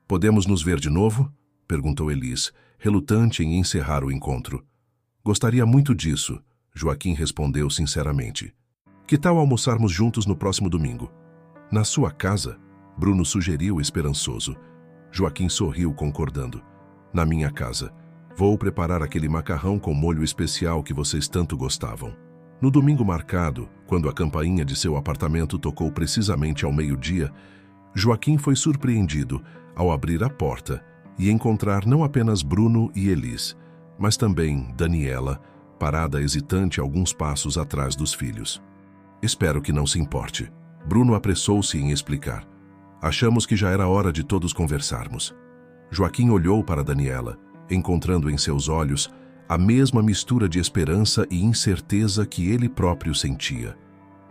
Podemos nos ver de novo? Perguntou Elis, relutante em encerrar o encontro. Gostaria muito disso, Joaquim respondeu sinceramente. Que tal almoçarmos juntos no próximo domingo? Na sua casa? Bruno sugeriu esperançoso. Joaquim sorriu concordando. Na minha casa. Vou preparar aquele macarrão com molho especial que vocês tanto gostavam. No domingo marcado, quando a campainha de seu apartamento tocou precisamente ao meio-dia, Joaquim foi surpreendido ao abrir a porta e encontrar não apenas Bruno e Elis, mas também Daniela, parada hesitante alguns passos atrás dos filhos. Espero que não se importe. Bruno apressou-se em explicar. Achamos que já era hora de todos conversarmos. Joaquim olhou para Daniela, encontrando em seus olhos a mesma mistura de esperança e incerteza que ele próprio sentia.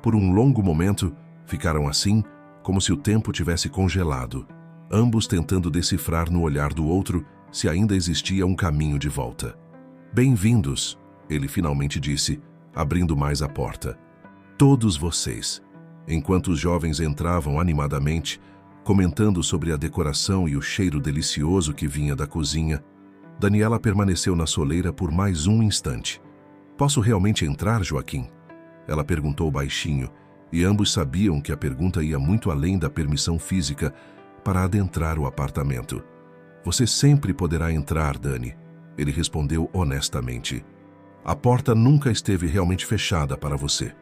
Por um longo momento, ficaram assim, como se o tempo tivesse congelado, ambos tentando decifrar no olhar do outro se ainda existia um caminho de volta. Bem-vindos, ele finalmente disse, abrindo mais a porta. Todos vocês. Enquanto os jovens entravam animadamente, comentando sobre a decoração e o cheiro delicioso que vinha da cozinha, Daniela permaneceu na soleira por mais um instante. Posso realmente entrar, Joaquim? Ela perguntou baixinho, e ambos sabiam que a pergunta ia muito além da permissão física para adentrar o apartamento. Você sempre poderá entrar, Dani, ele respondeu honestamente. A porta nunca esteve realmente fechada para você.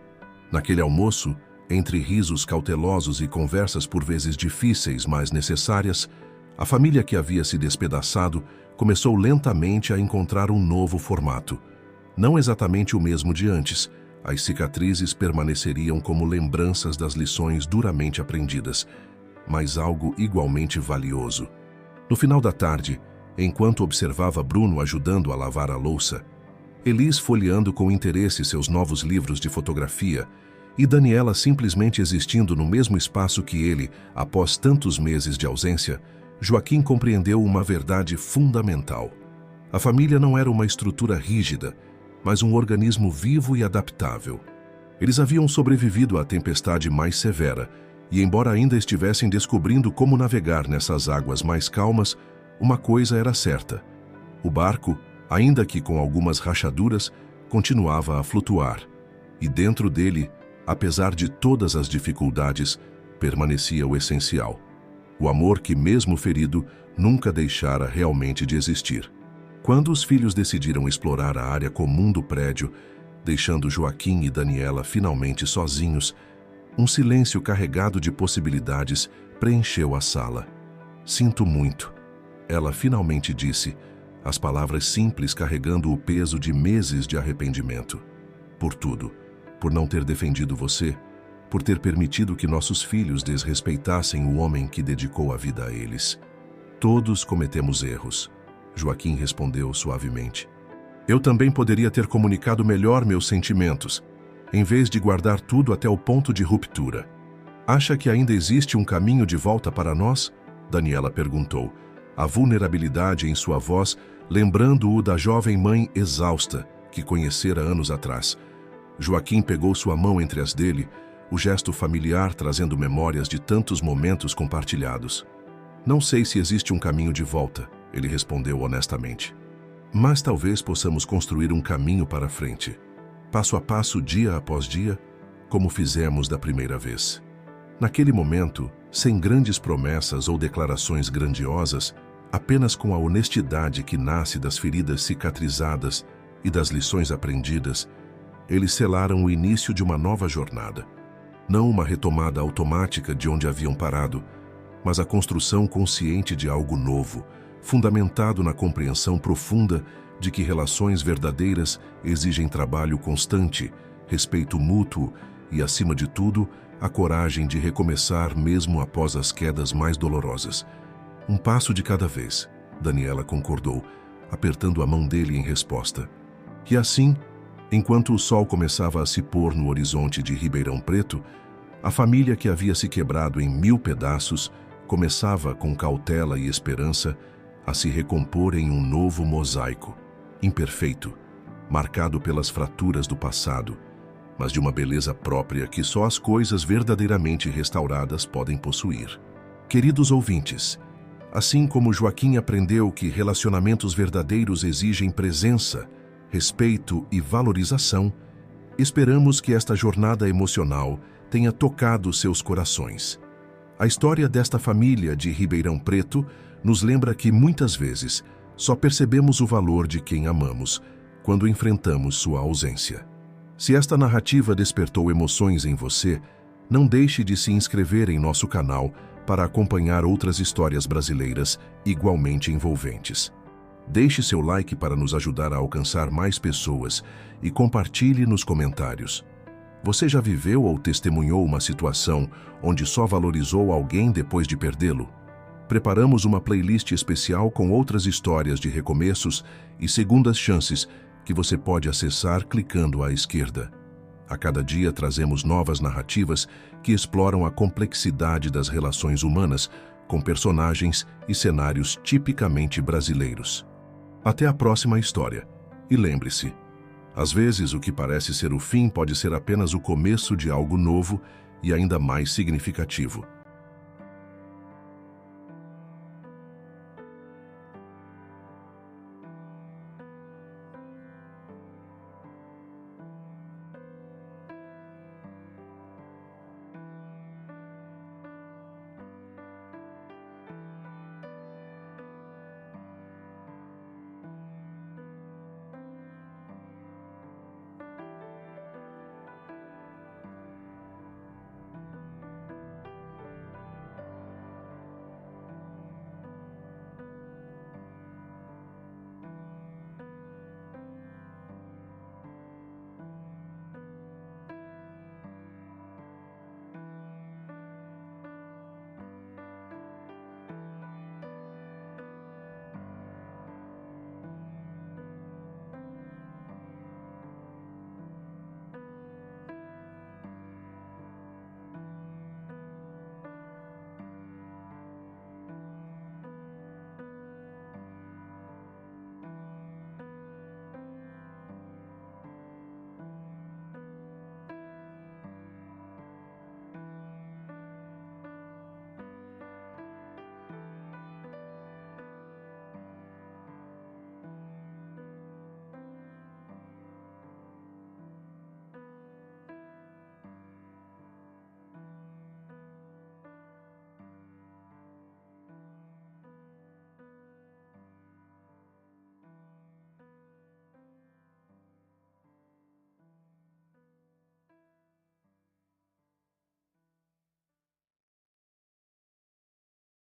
Naquele almoço, entre risos cautelosos e conversas por vezes difíceis, mas necessárias, a família que havia se despedaçado começou lentamente a encontrar um novo formato. Não exatamente o mesmo de antes, as cicatrizes permaneceriam como lembranças das lições duramente aprendidas, mas algo igualmente valioso. No final da tarde, enquanto observava Bruno ajudando a lavar a louça, Elis folheando com interesse seus novos livros de fotografia e Daniela simplesmente existindo no mesmo espaço que ele após tantos meses de ausência, Joaquim compreendeu uma verdade fundamental. A família não era uma estrutura rígida, mas um organismo vivo e adaptável. Eles haviam sobrevivido à tempestade mais severa e, embora ainda estivessem descobrindo como navegar nessas águas mais calmas, uma coisa era certa. O barco, ainda que com algumas rachaduras, continuava a flutuar, e dentro dele, apesar de todas as dificuldades, permanecia o essencial. O amor que, mesmo ferido, nunca deixara realmente de existir. Quando os filhos decidiram explorar a área comum do prédio, deixando Joaquim e Daniela finalmente sozinhos, um silêncio carregado de possibilidades preencheu a sala. Sinto muito, ela finalmente disse, as palavras simples carregando o peso de meses de arrependimento. Por tudo, por não ter defendido você, por ter permitido que nossos filhos desrespeitassem o homem que dedicou a vida a eles. Todos cometemos erros, Joaquim respondeu suavemente. Eu também poderia ter comunicado melhor meus sentimentos, em vez de guardar tudo até o ponto de ruptura. Acha que ainda existe um caminho de volta para nós? Daniela perguntou, a vulnerabilidade em sua voz, lembrando-o da jovem mãe exausta que conhecera anos atrás. Joaquim pegou sua mão entre as dele, o gesto familiar trazendo memórias de tantos momentos compartilhados. Não sei se existe um caminho de volta, ele respondeu honestamente. Mas talvez possamos construir um caminho para frente, passo a passo, dia após dia, como fizemos da primeira vez. Naquele momento, sem grandes promessas ou declarações grandiosas, apenas com a honestidade que nasce das feridas cicatrizadas e das lições aprendidas, eles selaram o início de uma nova jornada. Não uma retomada automática de onde haviam parado, mas a construção consciente de algo novo, fundamentado na compreensão profunda de que relações verdadeiras exigem trabalho constante, respeito mútuo e, acima de tudo, a coragem de recomeçar mesmo após as quedas mais dolorosas. Um passo de cada vez, Daniela concordou, apertando a mão dele em resposta. E assim, enquanto o sol começava a se pôr no horizonte de Ribeirão Preto, a família que havia se quebrado em 1000 pedaços começava, com cautela e esperança, a se recompor em um novo mosaico, imperfeito, marcado pelas fraturas do passado, mas de uma beleza própria que só as coisas verdadeiramente restauradas podem possuir. Queridos ouvintes, assim como Joaquim aprendeu que relacionamentos verdadeiros exigem presença, respeito e valorização, esperamos que esta jornada emocional tenha tocado seus corações. A história desta família de Ribeirão Preto nos lembra que, muitas vezes, só percebemos o valor de quem amamos quando enfrentamos sua ausência. Se esta narrativa despertou emoções em você, não deixe de se inscrever em nosso canal para acompanhar outras histórias brasileiras igualmente envolventes. Deixe seu like para nos ajudar a alcançar mais pessoas e compartilhe nos comentários. Você já viveu ou testemunhou uma situação onde só valorizou alguém depois de perdê-lo? Preparamos uma playlist especial com outras histórias de recomeços e segundas chances que você pode acessar clicando à esquerda. A cada dia trazemos novas narrativas que exploram a complexidade das relações humanas, com personagens e cenários tipicamente brasileiros. Até a próxima história. E lembre-se, às vezes o que parece ser o fim pode ser apenas o começo de algo novo e ainda mais significativo.